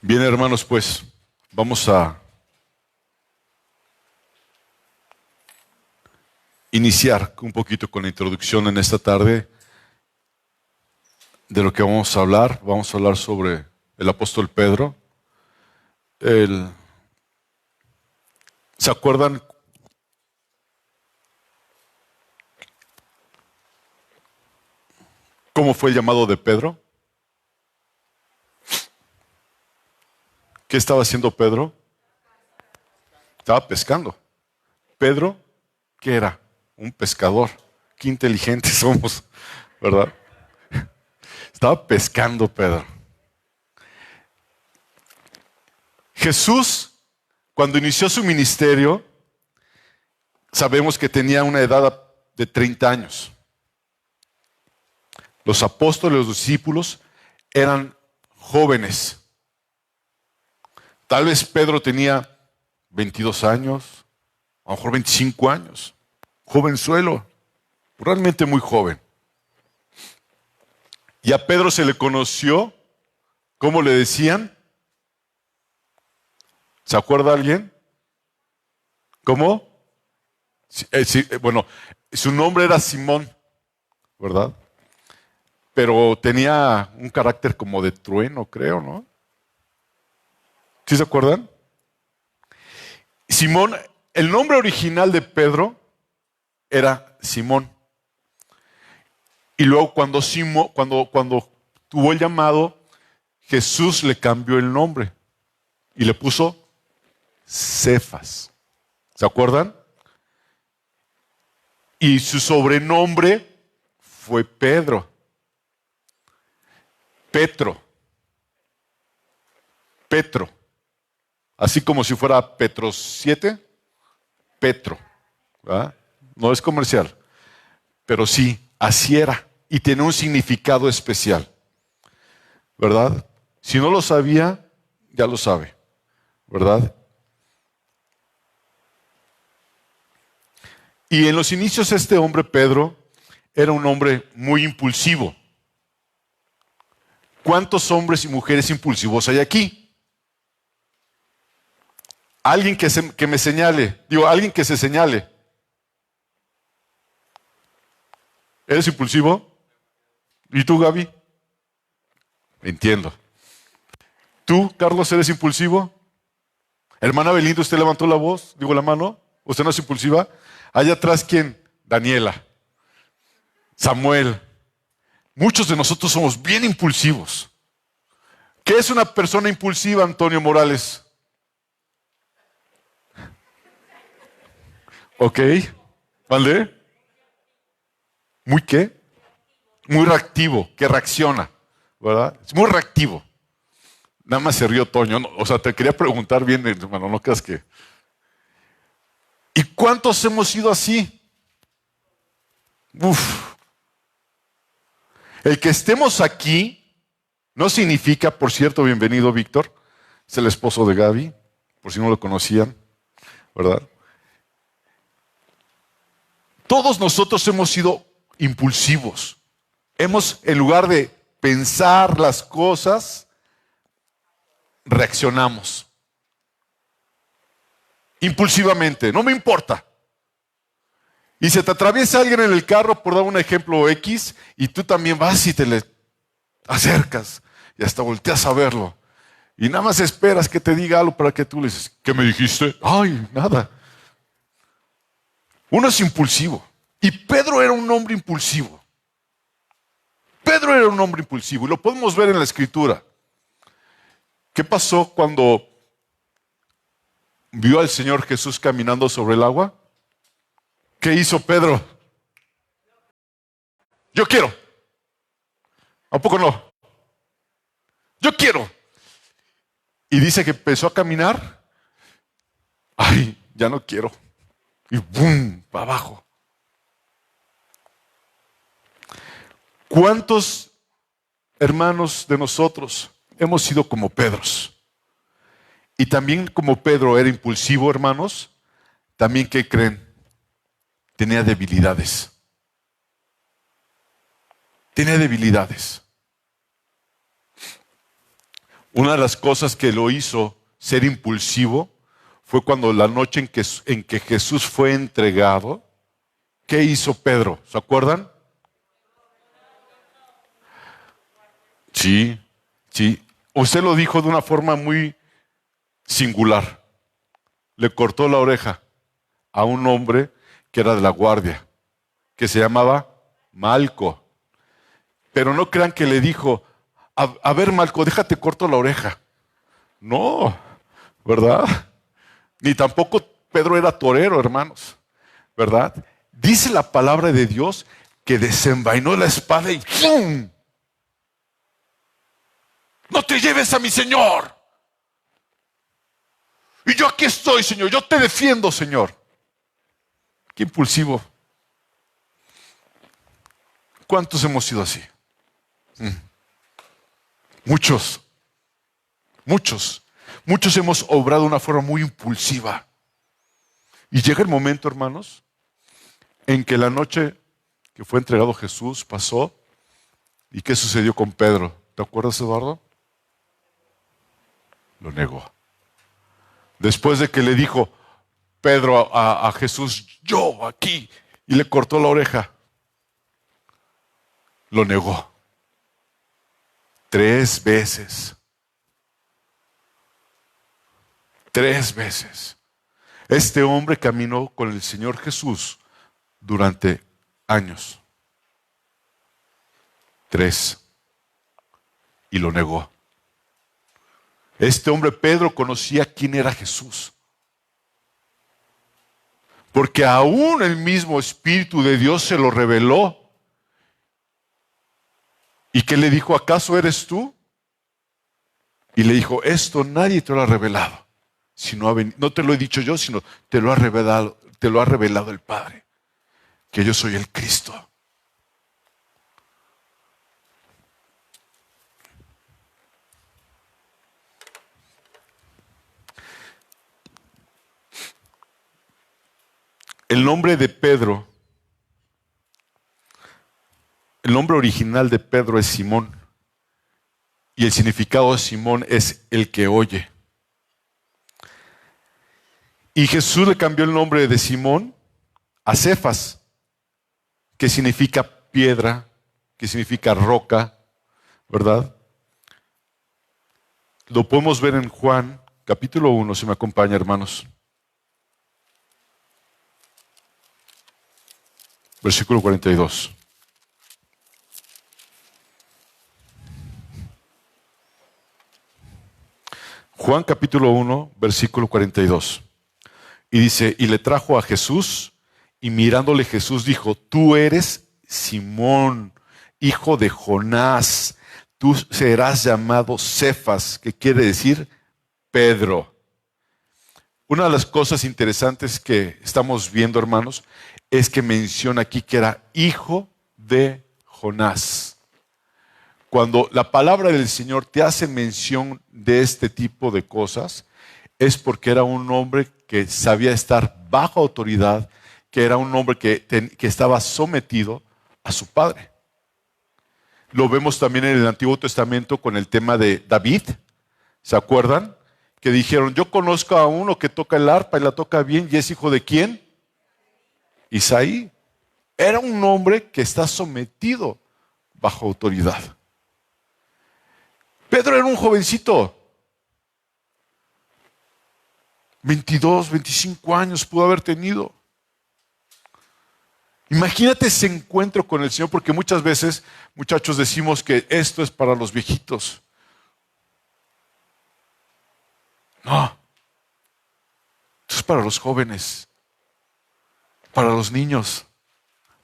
Bien, hermanos, pues vamos a iniciar un poquito con la introducción en esta tarde de lo que vamos a hablar. Vamos a hablar sobre el apóstol Pedro. El- ¿Se acuerdan cómo fue el llamado de Pedro? ¿Qué estaba haciendo Pedro? Estaba pescando. Pedro, ¿qué era? Un pescador. Qué inteligentes somos, ¿verdad? Estaba pescando Pedro. Jesús, cuando inició su ministerio, sabemos que tenía una edad de 30 años. Los apóstoles, los discípulos, eran jóvenes. Tal vez Pedro tenía 22 años, a lo mejor 25 años. Jovenzuelo, realmente muy joven. Y a Pedro se le conoció, ¿cómo le decían? ¿Se acuerda alguien? ¿Cómo? Bueno, su nombre era Simón, ¿verdad? Pero tenía un carácter como de trueno, creo, ¿no? ¿Sí se acuerdan? Simón, el nombre original de Pedro era Simón. Y luego cuando tuvo el llamado, Jesús le cambió el nombre y le puso Cefas. ¿Se acuerdan? Y su sobrenombre fue Pedro. Petro. Así como si fuera Petros 7, Petro. ¿Verdad? No es comercial, pero sí, así era. Y tiene un significado especial, ¿verdad? Si no lo sabía, ya lo sabe, ¿verdad? Y en los inicios este hombre, Pedro, era un hombre muy impulsivo. ¿Cuántos hombres y mujeres impulsivos hay aquí? Alguien que me señale, alguien que se señale. ¿Eres impulsivo? ¿Y tú, Gaby? Entiendo. ¿Tú, Carlos, eres impulsivo? Hermana Belinda, ¿usted levantó la mano? ¿Usted no es impulsiva? Allá atrás, ¿quién? Daniela, Samuel. Muchos de nosotros somos bien impulsivos. ¿Qué es una persona impulsiva, Antonio Morales? Ok. ¿Vale? ¿Muy qué? Muy reactivo, que reacciona, ¿verdad? Es muy reactivo. Nada más se rió Toño. No, o sea, te quería preguntar bien, hermano, no creas que... ¿Y cuántos hemos sido así? Uf. El que estemos aquí no significa, por cierto, bienvenido Víctor, es el esposo de Gaby, por si no lo conocían, ¿verdad? Todos nosotros hemos sido impulsivos. En lugar de pensar las cosas, reaccionamos. Impulsivamente, no me importa. Y se te atraviesa alguien en el carro, por dar un ejemplo X, y tú también vas y te le acercas y hasta volteas a verlo. Y nada más esperas que te diga algo para que tú le dices, ¿qué me dijiste? Ay, nada. Uno es impulsivo. Y Pedro era un hombre impulsivo. Pedro era un hombre impulsivo y lo podemos ver en la escritura. ¿Qué pasó cuando vio al Señor Jesús caminando sobre el agua? ¿Qué hizo Pedro? Yo quiero. ¿A poco no? Yo quiero. Y dice que empezó a caminar. Ay, ya no quiero. Y ¡boom! Para abajo. ¿Cuántos hermanos de nosotros hemos sido como Pedros? Y también como Pedro era impulsivo, hermanos, también, ¿qué creen? Tenía debilidades. Tenía debilidades. Una de las cosas que lo hizo ser impulsivo fue cuando la noche en que Jesús fue entregado, ¿qué hizo Pedro? ¿Se acuerdan? Sí, sí. Usted lo dijo de una forma muy singular. Le cortó la oreja a un hombre que era de la guardia, que se llamaba Malco. Pero no crean que le dijo, a ver Malco, déjate corto la oreja. No, ¿verdad? Ni tampoco Pedro era torero, hermanos, ¿verdad? Dice la palabra de Dios que desenvainó la espada y ¡pum! No te lleves a mi Señor. Y yo aquí estoy, Señor, yo te defiendo, Señor. Qué impulsivo. ¿Cuántos hemos sido así? Muchos, muchos. Muchos hemos obrado de una forma muy impulsiva. Y llega el momento, hermanos, en que la noche que fue entregado Jesús pasó. ¿Y qué sucedió con Pedro? ¿Te acuerdas, Eduardo? Lo negó. Después de que le dijo Pedro a Jesús, yo aquí, y le cortó la oreja, lo negó. 3 veces. 3 veces. Este hombre caminó con el Señor Jesús durante años. 3. Y lo negó. Este hombre, Pedro, conocía quién era Jesús. Porque aún el mismo Espíritu de Dios se lo reveló. ¿Y qué le dijo? ¿Acaso eres tú? Y le dijo, esto nadie te lo ha revelado. No te lo he dicho yo, sino te lo ha revelado el Padre. Que yo soy el Cristo. El nombre de Pedro, el nombre original de Pedro es Simón. Y el significado de Simón es el que oye. Y Jesús le cambió el nombre de Simón a Cefas, que significa piedra, que significa roca, ¿verdad? Lo podemos ver en Juan, capítulo 1, si me acompaña, hermanos. Versículo 42. Juan capítulo 1, versículo 42. Y dice, y le trajo a Jesús, y mirándole Jesús dijo, tú eres Simón, hijo de Jonás, tú serás llamado Cefas, que quiere decir Pedro. Una de las cosas interesantes que estamos viendo, hermanos, es que menciona aquí que era hijo de Jonás. Cuando la palabra del Señor te hace mención de este tipo de cosas, es porque era un hombre que sabía estar bajo autoridad, que era un hombre que estaba sometido a su padre. Lo vemos también en el Antiguo Testamento con el tema de David. ¿Se acuerdan? Que dijeron, yo conozco a uno que toca el arpa y la toca bien, ¿y es hijo de quién? Isaí. Era un hombre que está sometido bajo autoridad. Pedro era un jovencito. 22, 25 años pudo haber tenido. Imagínate ese encuentro con el Señor, porque muchas veces, muchachos, decimos que esto es para los viejitos. No, esto es para los jóvenes, para los niños,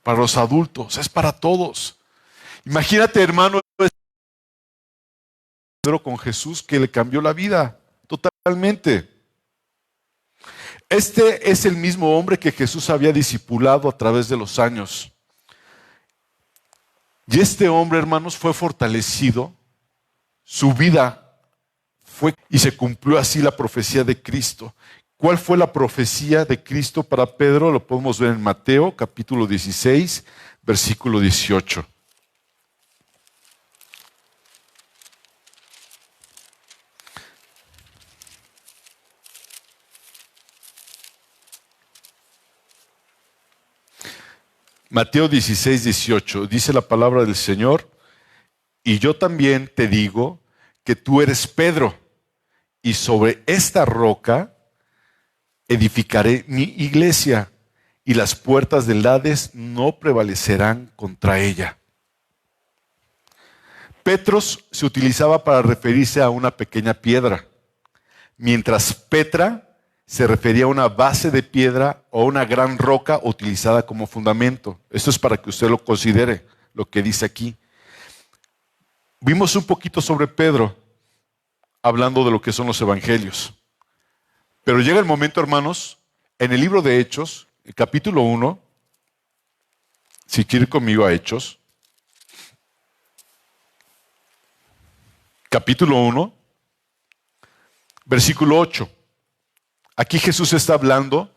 para los adultos, es para todos. Imagínate, hermano, Pedro con Jesús que le cambió la vida totalmente. Este es el mismo hombre que Jesús había discipulado a través de los años. Y este hombre, hermanos, fue fortalecido, su vida fue y se cumplió así la profecía de Cristo. ¿Cuál fue la profecía de Cristo para Pedro? Lo podemos ver en Mateo, capítulo 16, versículo 18. Mateo 16, 18. Dice la palabra del Señor: y yo también te digo que tú eres Pedro, y sobre esta roca edificaré mi iglesia, y las puertas del Hades no prevalecerán contra ella. Petros se utilizaba para referirse a una pequeña piedra, mientras Petra se refería a una base de piedra o una gran roca utilizada como fundamento. Esto es para que usted lo considere, lo que dice aquí. Vimos un poquito sobre Pedro, hablando de lo que son los evangelios. Pero llega el momento, hermanos, en el libro de Hechos, el capítulo 1, si quiere ir conmigo a Hechos, capítulo 1, versículo 8. Aquí Jesús está hablando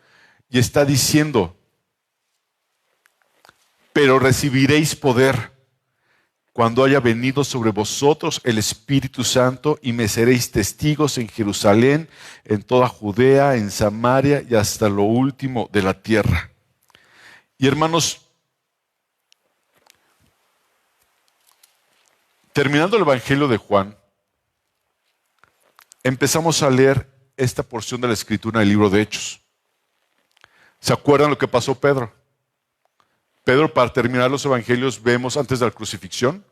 y está diciendo: pero recibiréis poder cuando haya venido sobre vosotros el Espíritu Santo, y me seréis testigos en Jerusalén, en toda Judea, en Samaria y hasta lo último de la tierra. Y hermanos, terminando el Evangelio de Juan, empezamos a leer esta porción de la Escritura en el libro de Hechos. ¿Se acuerdan lo que pasó Pedro? Pedro, para terminar los evangelios, vemos antes de la crucifixión,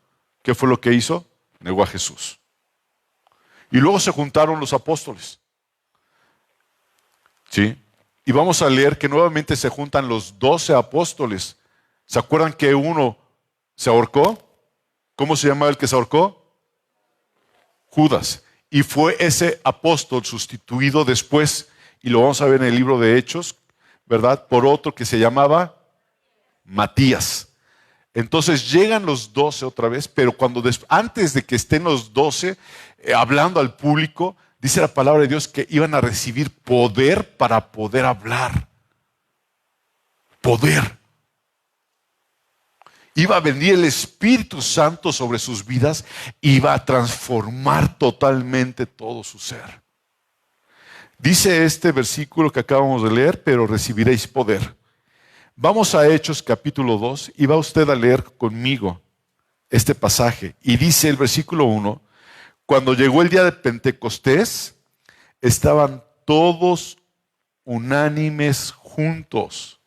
¿qué fue lo que hizo? Negó a Jesús. Y luego se juntaron los apóstoles. ¿Sí? Y vamos a leer que nuevamente se juntan los 12 apóstoles. ¿Se acuerdan que uno se ahorcó? ¿Cómo se llamaba el que se ahorcó? Judas. Y fue ese apóstol sustituido después, y lo vamos a ver en el libro de Hechos, ¿verdad? Por otro que se llamaba Matías. Entonces llegan los 12 otra vez, pero antes de que estén los 12 hablando al público, dice la palabra de Dios que iban a recibir poder para poder hablar. Poder. Iba a venir el Espíritu Santo sobre sus vidas, iba a transformar totalmente todo su ser. Dice este versículo que acabamos de leer: pero recibiréis poder. Vamos a Hechos capítulo 2 y va usted a leer conmigo este pasaje. Y dice el versículo 1: cuando llegó el día de Pentecostés, estaban todos unánimes juntos.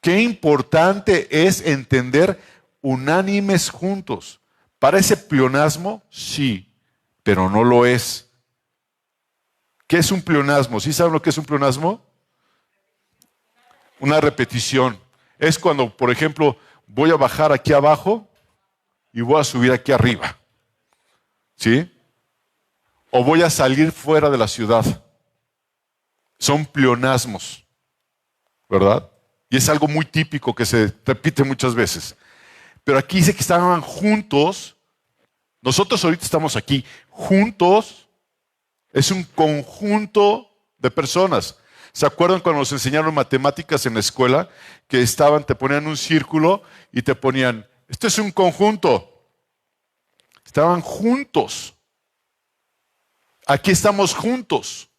Qué importante es entender unánimes juntos. ¿Parece pleonasmo? Sí, pero no lo es. ¿Qué es un pleonasmo? ¿Sí saben lo que es un pleonasmo? Una repetición. Es cuando, por ejemplo, voy a bajar aquí abajo y voy a subir aquí arriba. ¿Sí? O voy a salir fuera de la ciudad. Son pleonasmos, ¿verdad? Y es algo muy típico que se repite muchas veces. Pero aquí dice que estaban juntos. Nosotros ahorita estamos aquí juntos. Es un conjunto de personas. ¿Se acuerdan cuando nos enseñaron matemáticas en la escuela? Que te ponían un círculo y te ponían, esto es un conjunto. Estaban juntos. Aquí estamos juntos.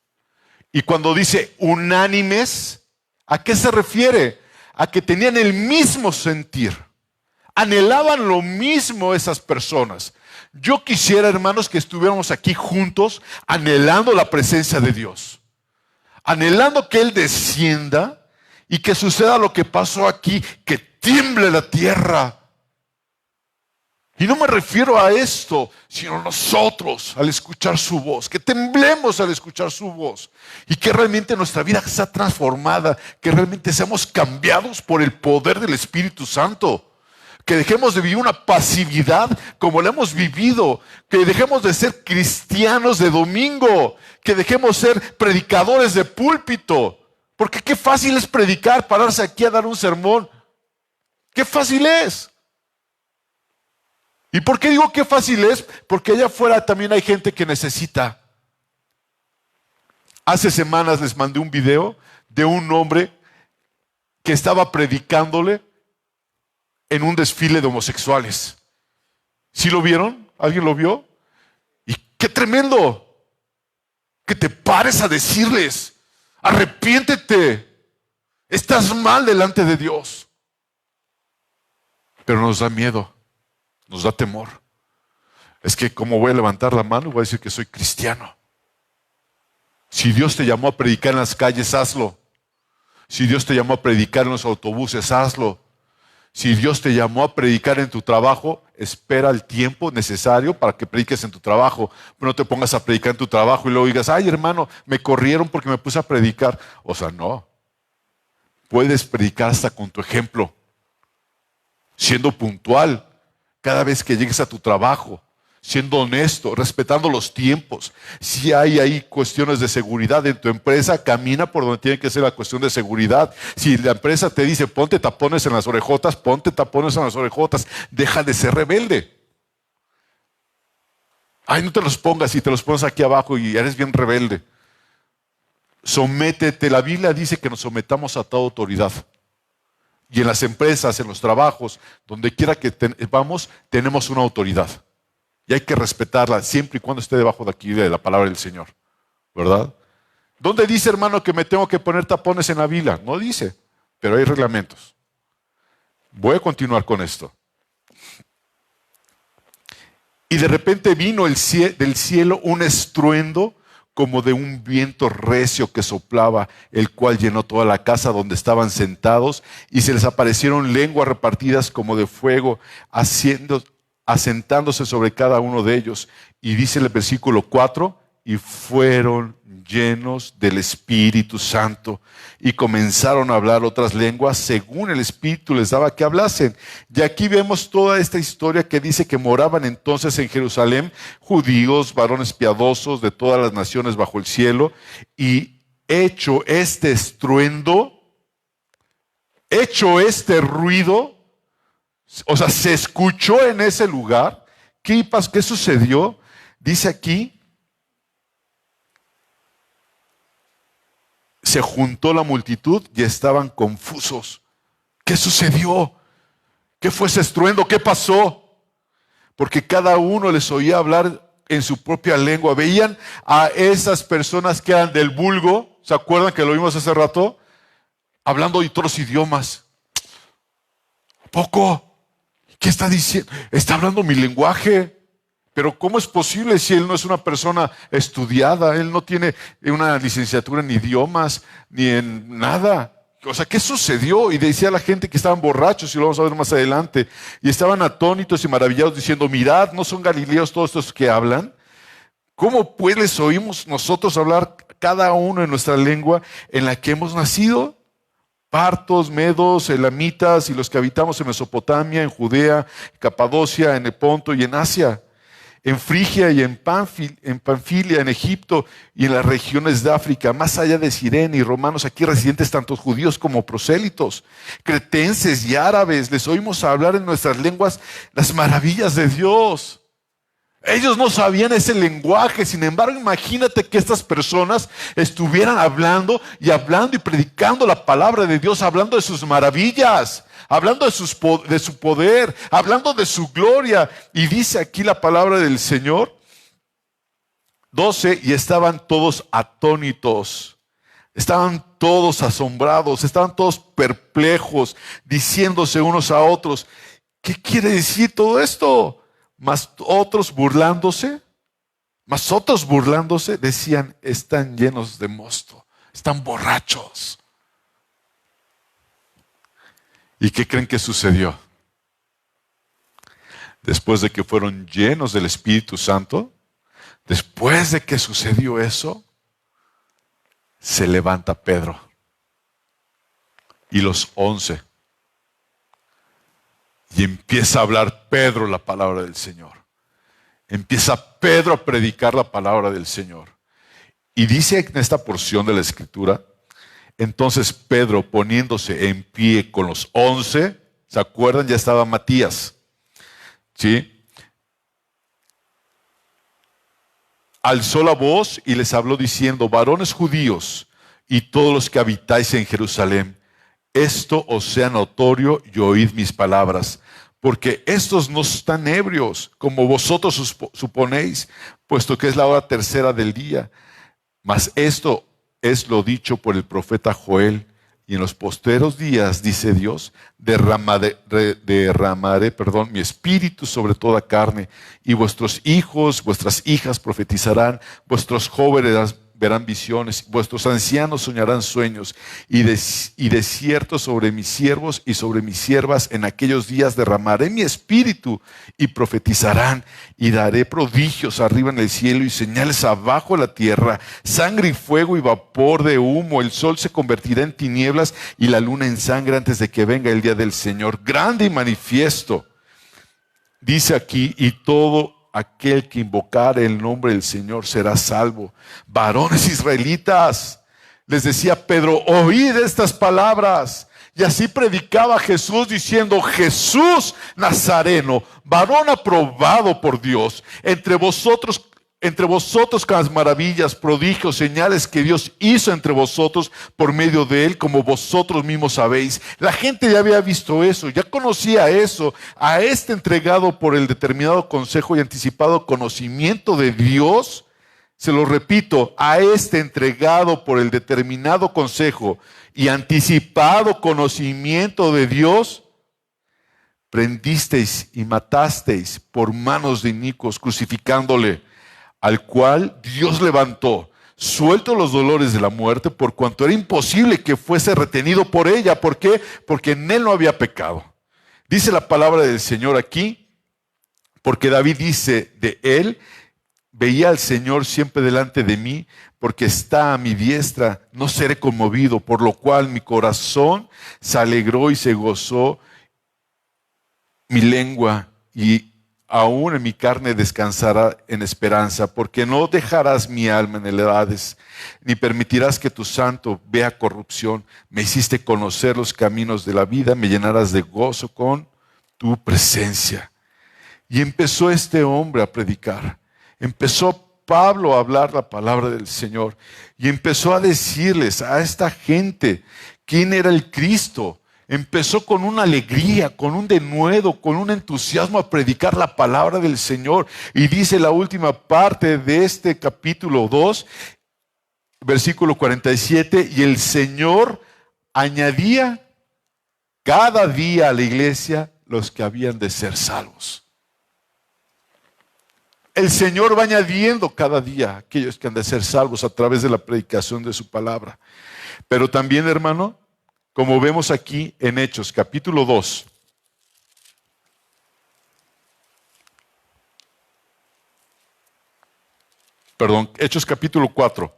Y cuando dice unánimes, ¿a qué se refiere? A que tenían el mismo sentir. Anhelaban lo mismo esas personas. Yo quisiera, hermanos, que estuviéramos aquí juntos anhelando la presencia de Dios. Anhelando que Él descienda y que suceda lo que pasó aquí, que tiemble la tierra. Y no me refiero a esto, sino nosotros al escuchar su voz, que temblemos al escuchar su voz y que realmente nuestra vida sea transformada, que realmente seamos cambiados por el poder del Espíritu Santo. Que dejemos de vivir una pasividad como la hemos vivido, que dejemos de ser cristianos de domingo, que dejemos ser predicadores de púlpito, porque qué fácil es predicar, pararse aquí a dar un sermón, qué fácil es. ¿Y por qué digo qué fácil es? Porque allá afuera también hay gente que necesita. Hace semanas les mandé un video de un hombre que estaba predicándole en un desfile de homosexuales. ¿Sí lo vieron? ¿Alguien lo vio? Y qué tremendo que te pares a decirles: arrepiéntete, estás mal delante de Dios. Pero nos da miedo, nos da temor. Es que ¿cómo voy a levantar la mano y voy a decir que soy cristiano? Si Dios te llamó a predicar en las calles, hazlo. Si Dios te llamó a predicar en los autobuses, hazlo. Si Dios te llamó a predicar en tu trabajo, espera el tiempo necesario para que prediques en tu trabajo. Pero no te pongas a predicar en tu trabajo y luego digas, ay hermano, me corrieron porque me puse a predicar. O sea, no. Puedes predicar hasta con tu ejemplo, siendo puntual cada vez que llegues a tu trabajo, siendo honesto, respetando los tiempos. Si hay ahí cuestiones de seguridad en tu empresa, camina por donde tiene que ser la cuestión de seguridad. Si la empresa te dice ponte tapones en las orejotas, ponte tapones en las orejotas. Deja de ser rebelde. Ay, no te los pongas y te los pones aquí abajo y eres bien rebelde. Sométete. La Biblia dice que nos sometamos a toda autoridad. Y en las empresas, en los trabajos, donde quiera que vamos, tenemos una autoridad. Y hay que respetarla siempre y cuando esté debajo de aquí de la palabra del Señor. ¿Verdad? ¿Dónde dice, hermano, que me tengo que poner tapones en la Biblia? No dice, pero hay reglamentos. Voy a continuar con esto. Y de repente vino del cielo un estruendo como de un viento recio que soplaba, el cual llenó toda la casa donde estaban sentados, y se les aparecieron lenguas repartidas como de fuego, asentándose sobre cada uno de ellos. Y dice el versículo 4, y fueron llenos del Espíritu Santo y comenzaron a hablar otras lenguas según el Espíritu les daba que hablasen. Y aquí vemos toda esta historia que dice que moraban entonces en Jerusalén judíos, varones piadosos de todas las naciones bajo el cielo, y hecho este estruendo, hecho este ruido, o sea, se escuchó en ese lugar. ¿Qué sucedió? Dice aquí, se juntó la multitud y estaban confusos. ¿Qué sucedió? ¿Qué fue ese estruendo? ¿Qué pasó? Porque cada uno les oía hablar en su propia lengua. Veían a esas personas que eran del vulgo, ¿se acuerdan que lo vimos hace rato? Hablando otros idiomas. ¿Poco? ¿Qué está diciendo? Está hablando mi lenguaje. Pero ¿cómo es posible si él no es una persona estudiada? Él no tiene una licenciatura en idiomas ni en nada. O sea, ¿qué sucedió? Y decía la gente que estaban borrachos, y lo vamos a ver más adelante, y estaban atónitos y maravillados diciendo, mirad, ¿no son galileos todos estos que hablan? ¿Cómo pues les oímos nosotros hablar cada uno en nuestra lengua en la que hemos nacido? Partos, medos, elamitas y los que habitamos en Mesopotamia, en Judea, Capadocia, en el Ponto y en Asia, en Frigia y en Panfilia, en Egipto y en las regiones de África, más allá de Cirene y romanos, aquí residentes tanto judíos como prosélitos, cretenses y árabes, les oímos hablar en nuestras lenguas las maravillas de Dios. Ellos no sabían ese lenguaje, sin embargo, imagínate que estas personas estuvieran hablando y predicando la palabra de Dios, hablando de sus maravillas, hablando de su poder, hablando de su gloria. Y dice aquí la palabra del Señor, 12, y estaban todos atónitos, estaban todos asombrados, estaban todos perplejos, diciéndose unos a otros, ¿qué quiere decir todo esto? Mas otros burlándose decían, están llenos de mosto, están borrachos. ¿Y qué creen que sucedió? Después de que fueron llenos del Espíritu Santo, después de que sucedió eso, se levanta Pedro y los 11. Y empieza a hablar Pedro la palabra del Señor. Empieza Pedro a predicar la palabra del Señor. Y dice en esta porción de la Escritura, entonces Pedro, poniéndose en pie con los 11, ¿se acuerdan? Ya estaba Matías, ¿sí? Alzó la voz y les habló diciendo, varones judíos y todos los que habitáis en Jerusalén, esto os sea notorio y oíd mis palabras, porque estos no están ebrios, como vosotros suponéis, puesto que es la hora tercera del día. Mas esto es lo dicho por el profeta Joel, Y en los posteros días, dice Dios, derramaré mi espíritu sobre toda carne, y vuestros hijos, vuestras hijas profetizarán, vuestros jóvenes verán visiones, vuestros ancianos soñarán sueños, y de cierto sobre mis siervos y sobre mis siervas en aquellos días derramaré mi espíritu, y profetizarán, y daré prodigios arriba en el cielo y señales abajo en la tierra, sangre y fuego y vapor de humo. El sol se convertirá en tinieblas y la luna en sangre antes de que venga el día del Señor, grande y manifiesto. Dice aquí, y todo aquel que invocare el nombre del Señor será salvo. Varones israelitas, les decía Pedro, oíd estas palabras. Y así predicaba Jesús diciendo, Jesús Nazareno, varón aprobado por Dios, entre vosotros con las maravillas, prodigios, señales que Dios hizo entre vosotros por medio de él, como vosotros mismos sabéis. La gente ya había visto eso, ya conocía eso. A este entregado por el determinado consejo y anticipado conocimiento de Dios, se lo repito, a este entregado por el determinado consejo y anticipado conocimiento de Dios, prendisteis y matasteis por manos de inicuos, crucificándole, al cual Dios levantó, suelto los dolores de la muerte, por cuanto era imposible que fuese retenido por ella. ¿Por qué? Porque en él no había pecado. Dice la palabra del Señor aquí, porque David dice de él, veía al Señor siempre delante de mí, porque está a mi diestra, no seré conmovido, por lo cual mi corazón se alegró y se gozó mi lengua, y aún en mi carne descansará en esperanza, porque no dejarás mi alma en el Hades, ni permitirás que tu santo vea corrupción. Me hiciste conocer los caminos de la vida, me llenarás de gozo con tu presencia. Y empezó este hombre a predicar. Empezó Pablo a hablar la palabra del Señor y empezó a decirles a esta gente quién era el Cristo. Empezó con una alegría, con un denuedo, con un entusiasmo a predicar la palabra del Señor. Y dice la última parte de este capítulo 2, versículo 47, y el Señor añadía cada día a la iglesia los que habían de ser salvos. El Señor va añadiendo cada día a aquellos que han de ser salvos a través de la predicación de su palabra. Pero también, hermano, como vemos aquí en Hechos, capítulo 2, Hechos capítulo 4,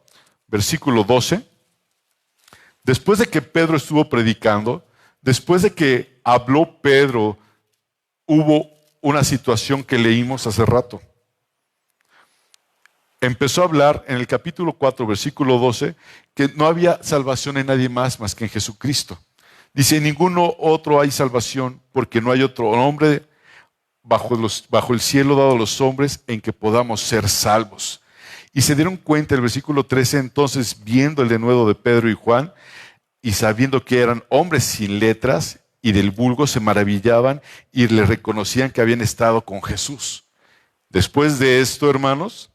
versículo 12, después de que Pedro estuvo predicando, después de que habló Pedro, hubo una situación que leímos hace rato. Empezó a hablar en el capítulo 4, versículo 12, que no había salvación en nadie más que en Jesucristo. Dice, en ninguno otro hay salvación, porque no hay otro nombre bajo el cielo dado a los hombres en que podamos ser salvos. Y se dieron cuenta, el versículo 13, entonces, viendo el denuedo de Pedro y Juan, y sabiendo que eran hombres sin letras y del vulgo, se maravillaban y le reconocían que habían estado con Jesús. Después de esto, hermanos,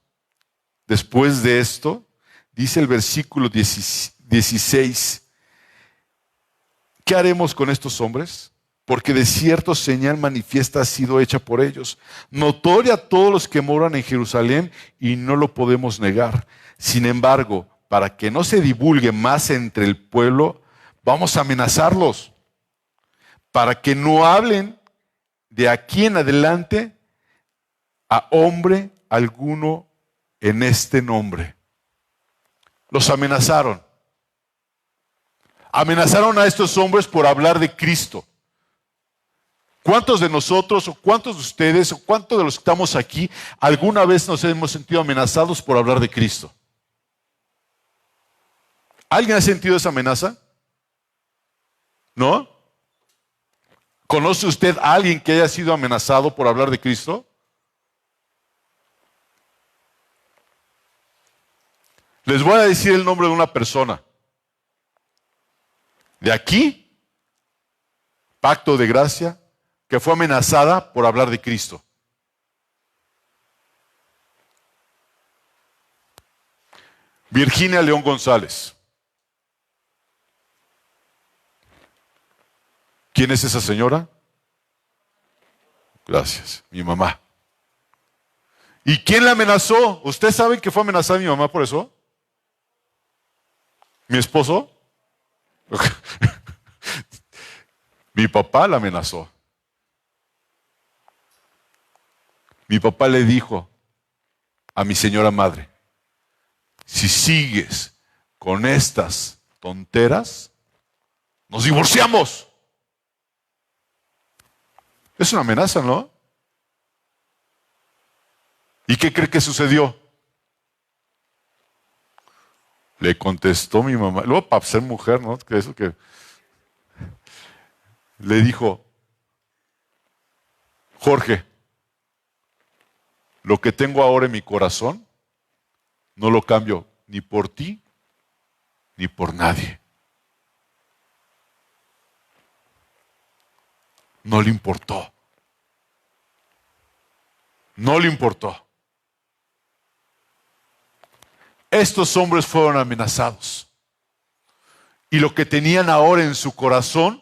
después de esto, dice el versículo 16, ¿qué haremos con estos hombres? Porque de cierto señal manifiesta ha sido hecha por ellos, notoria a todos los que moran en Jerusalén, y no lo podemos negar. Sin embargo, para que no se divulgue más entre el pueblo, vamos a amenazarlos, para que no hablen de aquí en adelante a hombre alguno en este nombre. Los amenazaron. Amenazaron a estos hombres por hablar de Cristo. ¿Cuántos de nosotros, o cuántos de ustedes, o cuántos de los que estamos aquí, alguna vez nos hemos sentido amenazados por hablar de Cristo? ¿Alguien ha sentido esa amenaza? ¿No? ¿Conoce usted a alguien que haya sido amenazado por hablar de Cristo? Les voy a decir el nombre de una persona. De aquí, Pacto de Gracia, que fue amenazada por hablar de Cristo. Virginia León González. ¿Quién es esa señora? Gracias, mi mamá. ¿Y quién la amenazó? ¿Usted sabe que fue amenazada mi mamá por eso? ¿Mi esposo? Mi papá la amenazó. Mi papá le dijo a mi señora madre, si sigues con estas tonteras, nos divorciamos. Es una amenaza, ¿no? ¿Y qué cree que sucedió? Le contestó mi mamá, luego para ser mujer, ¿no? Que eso que le dijo, Jorge, lo que tengo ahora en mi corazón, no lo cambio ni por ti, ni por nadie. No le importó. No le importó. Estos hombres fueron amenazados. Y lo que tenían ahora en su corazón,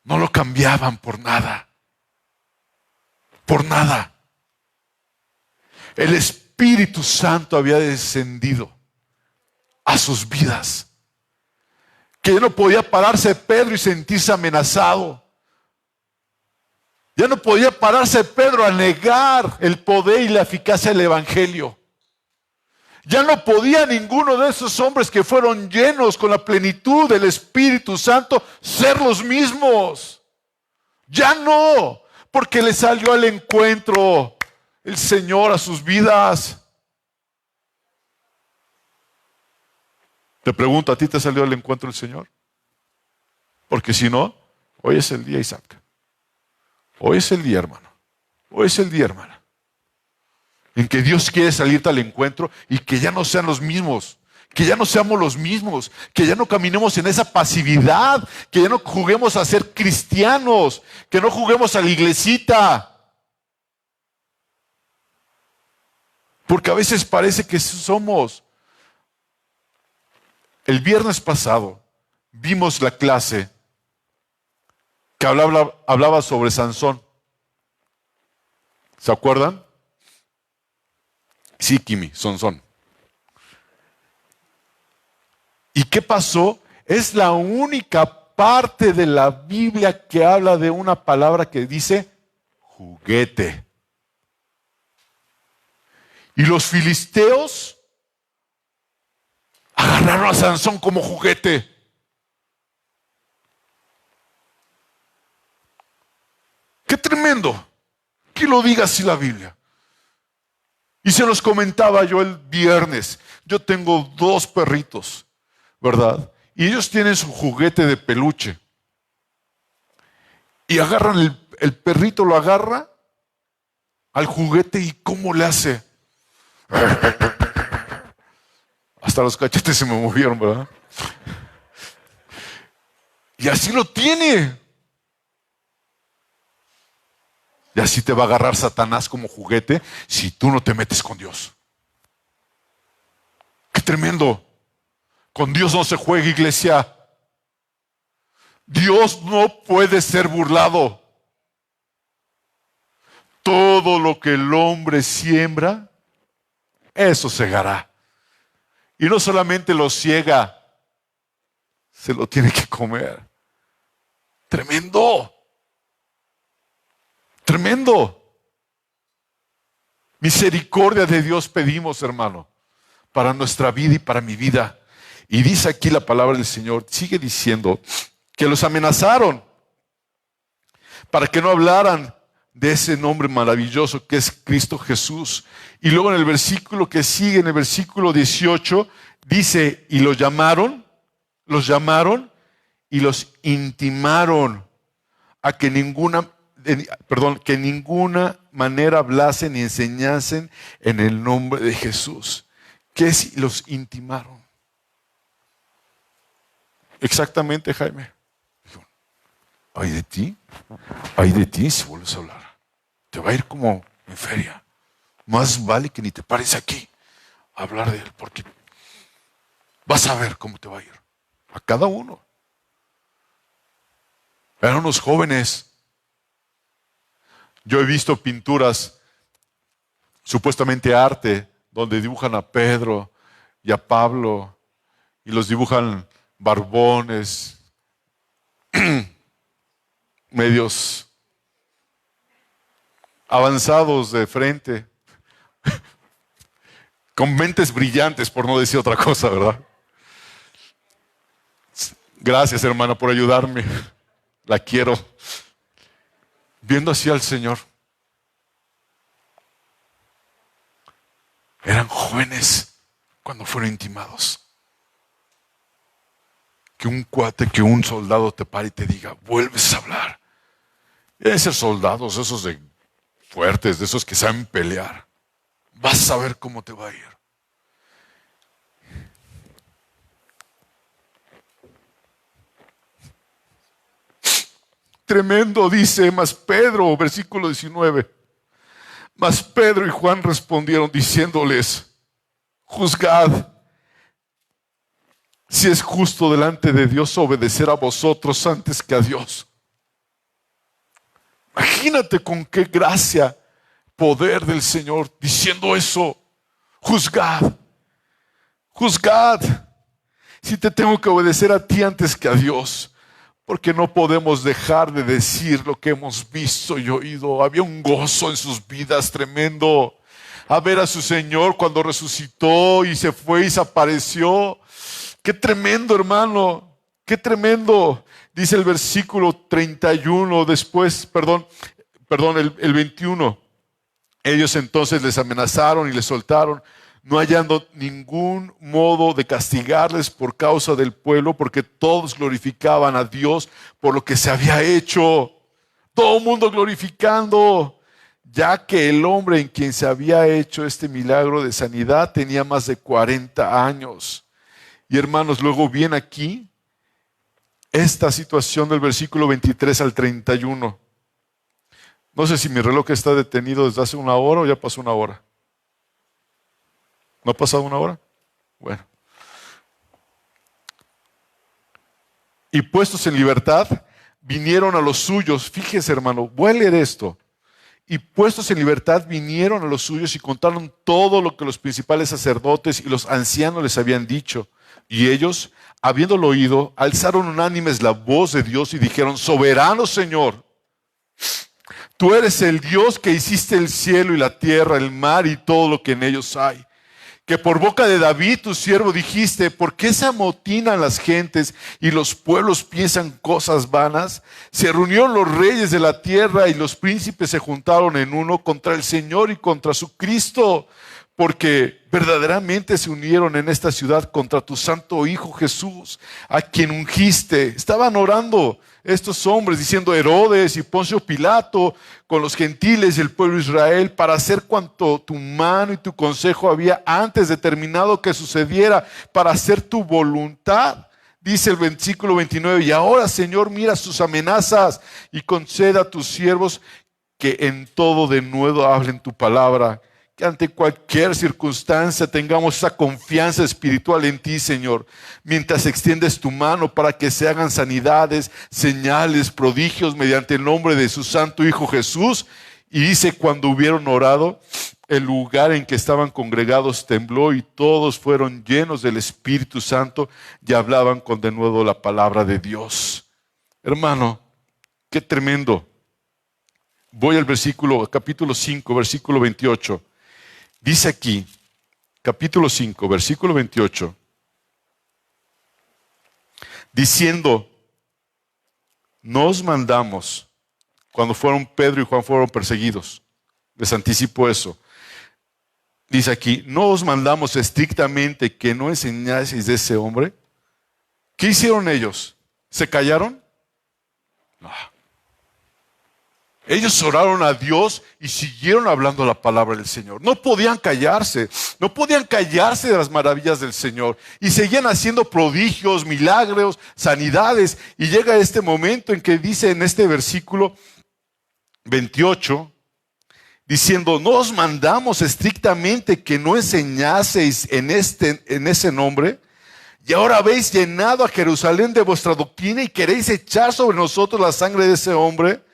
no lo cambiaban por nada. Por nada. El Espíritu Santo había descendido a sus vidas. Que ya no podía pararse Pedro y sentirse amenazado. Ya no podía pararse Pedro a negar el poder y la eficacia del Evangelio. Ya no podía ninguno de esos hombres que fueron llenos con la plenitud del Espíritu Santo ser los mismos. Ya no, porque le salió al encuentro el Señor a sus vidas. Te pregunto, ¿a ti te salió al encuentro el Señor? Porque si no, hoy es el día, Isaac. Hoy es el día, hermano. Hoy es el día, hermana. En que Dios quiere salirte al encuentro y que ya no sean los mismos. Que ya no seamos los mismos. Que ya no caminemos en esa pasividad. Que ya no juguemos a ser cristianos. Que no juguemos a la iglesita. Porque a veces parece que somos. El viernes pasado vimos la clase que hablaba sobre Sansón. ¿Se acuerdan? Sí, Kimi, Sansón. ¿Y qué pasó? Es la única parte de la Biblia que habla de una palabra que dice juguete. Y los filisteos agarraron a Sansón como juguete. ¡Qué tremendo! Que lo diga así la Biblia. Y se los comentaba yo el viernes. Yo tengo 2 perritos, ¿verdad? Y ellos tienen su juguete de peluche. Y agarran el perrito, lo agarra al juguete y ¿cómo le hace? Hasta los cachetes se me movieron, ¿verdad? Y así lo tiene. Y así te va a agarrar Satanás como juguete si tú no te metes con Dios. ¡Qué tremendo! Con Dios no se juega, iglesia. Dios no puede ser burlado. Todo lo que el hombre siembra, eso segará. Y no solamente lo ciega, se lo tiene que comer. Tremendo. Tremendo. Misericordia de Dios pedimos, hermano, para nuestra vida y para mi vida. Y dice aquí la palabra del Señor, sigue diciendo que los amenazaron para que no hablaran de ese nombre maravilloso que es Cristo Jesús. Y luego en el versículo que sigue, en el versículo 18, dice, y los llamaron y los intimaron a que que ninguna manera hablasen ni enseñasen en el nombre de Jesús. ¿Qué es? Los intimaron. Exactamente, Jaime. Ay de ti si vuelves a hablar. Te va a ir como en feria. Más vale que ni te pares aquí a hablar de él, porque vas a ver cómo te va a ir. A cada uno. Eran unos jóvenes. Yo he visto pinturas, supuestamente arte, donde dibujan a Pedro y a Pablo y los dibujan barbones, medios avanzados de frente, con mentes brillantes, por no decir otra cosa, ¿verdad? Gracias, hermana, por ayudarme. La quiero. Viendo así al Señor. Eran jóvenes cuando fueron intimados. Que un cuate, que un soldado te pare y te diga, vuelves a hablar. Deben ser soldados, esos de fuertes, de esos que saben pelear. Vas a ver cómo te va a ir. Tremendo, dice, mas Pedro, versículo 19. Mas Pedro y Juan respondieron diciéndoles, juzgad si es justo delante de Dios obedecer a vosotros antes que a Dios. Imagínate con qué gracia, poder del Señor diciendo eso. Juzgad, juzgad si te tengo que obedecer a ti antes que a Dios. Porque no podemos dejar de decir lo que hemos visto y oído. Había un gozo en sus vidas tremendo. A ver a su Señor cuando resucitó y se fue y se apareció. Qué tremendo, hermano. Qué tremendo. Dice el versículo 31, después, el 21. Ellos entonces les amenazaron y les soltaron, no hallando ningún modo de castigarles por causa del pueblo, porque todos glorificaban a Dios por lo que se había hecho. Todo el mundo glorificando, ya que el hombre en quien se había hecho este milagro de sanidad tenía más de 40 años. Y hermanos, luego viene aquí esta situación del versículo 23 al 31. No sé si mi reloj está detenido desde hace una hora o ya pasó una hora. ¿No ha pasado una hora? Bueno. Y puestos en libertad, vinieron a los suyos. Fíjese, hermano, voy a leer esto. Y puestos en libertad, vinieron a los suyos y contaron todo lo que los principales sacerdotes y los ancianos les habían dicho. Y ellos, habiéndolo oído, alzaron unánimes la voz de Dios y dijeron, soberano Señor, tú eres el Dios que hiciste el cielo y la tierra, el mar y todo lo que en ellos hay. Que por boca de David, tu siervo, dijiste, ¿por qué se amotinan las gentes y los pueblos piensan cosas vanas? Se reunieron los reyes de la tierra y los príncipes se juntaron en uno contra el Señor y contra su Cristo, porque verdaderamente se unieron en esta ciudad contra tu santo Hijo Jesús, a quien ungiste. Estaban orando estos hombres diciendo Herodes y Poncio Pilato con los gentiles y el pueblo de Israel para hacer cuanto tu mano y tu consejo había antes determinado que sucediera para hacer tu voluntad. Dice el versículo 29, y ahora Señor mira sus amenazas y conceda a tus siervos que en todo de nuevo hablen tu palabra. Que ante cualquier circunstancia tengamos esa confianza espiritual en ti, Señor, mientras extiendes tu mano para que se hagan sanidades, señales, prodigios mediante el nombre de su santo Hijo Jesús. Y dice, cuando hubieron orado, el lugar en que estaban congregados tembló y todos fueron llenos del Espíritu Santo y hablaban con denuedo la palabra de Dios. Hermano, qué tremendo. Voy al capítulo 5, versículo 28. Dice aquí, capítulo 5, versículo 28, diciendo, no os mandamos, cuando fueron Pedro y Juan fueron perseguidos, les anticipo eso. Dice aquí, no os mandamos estrictamente que no enseñaseis de ese hombre. ¿Qué hicieron ellos? ¿Se callaron? No. Ellos oraron a Dios y siguieron hablando la palabra del Señor. No podían callarse de las maravillas del Señor. Y seguían haciendo prodigios, milagros, sanidades. Y llega este momento en que dice en este versículo 28, diciendo, no os mandamos estrictamente que no enseñaseis en ese nombre. Y ahora habéis llenado a Jerusalén de vuestra doctrina y queréis echar sobre nosotros la sangre de ese hombre.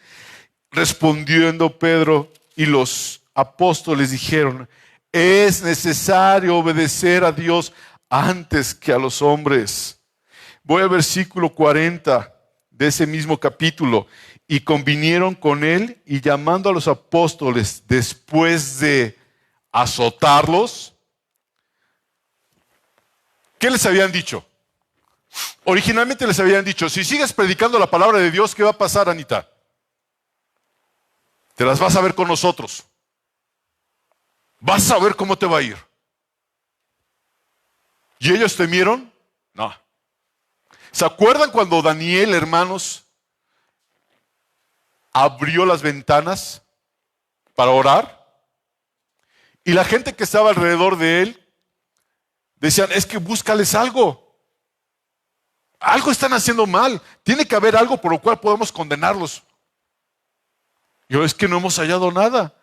Respondiendo Pedro y los apóstoles dijeron: es necesario obedecer a Dios antes que a los hombres. Voy al versículo 40 de ese mismo capítulo. Y convinieron con él, y llamando a los apóstoles, después de azotarlos, ¿qué les habían dicho? Originalmente les habían dicho: si sigues predicando la palabra de Dios, ¿qué va a pasar, Anita? Te las vas a ver con nosotros. Vas a ver cómo te va a ir. ¿Y ellos temieron? No. ¿Se acuerdan cuando Daniel, hermanos, abrió las ventanas para orar? Y la gente que estaba alrededor de él decían: es que búscales algo. Algo están haciendo mal. Tiene que haber algo por lo cual podemos condenarlos. Yo: es que no hemos hallado nada.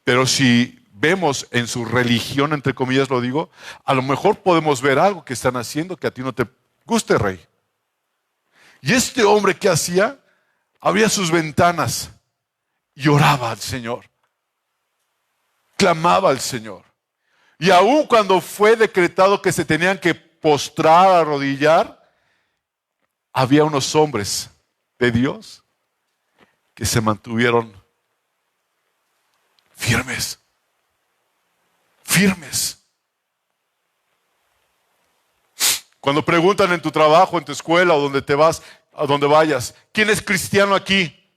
Pero si vemos en su religión, entre comillas lo digo, a lo mejor podemos ver algo que están haciendo que a ti no te guste, rey. Y este hombre, ¿qué hacía? Abría sus ventanas y oraba al Señor. Clamaba al Señor. Y aun cuando fue decretado que se tenían que postrar, arrodillar, había unos hombres de Dios que se mantuvieron firmes. Firmes. Cuando preguntan en tu trabajo, en tu escuela o donde te vas, a donde vayas: ¿quién es cristiano aquí?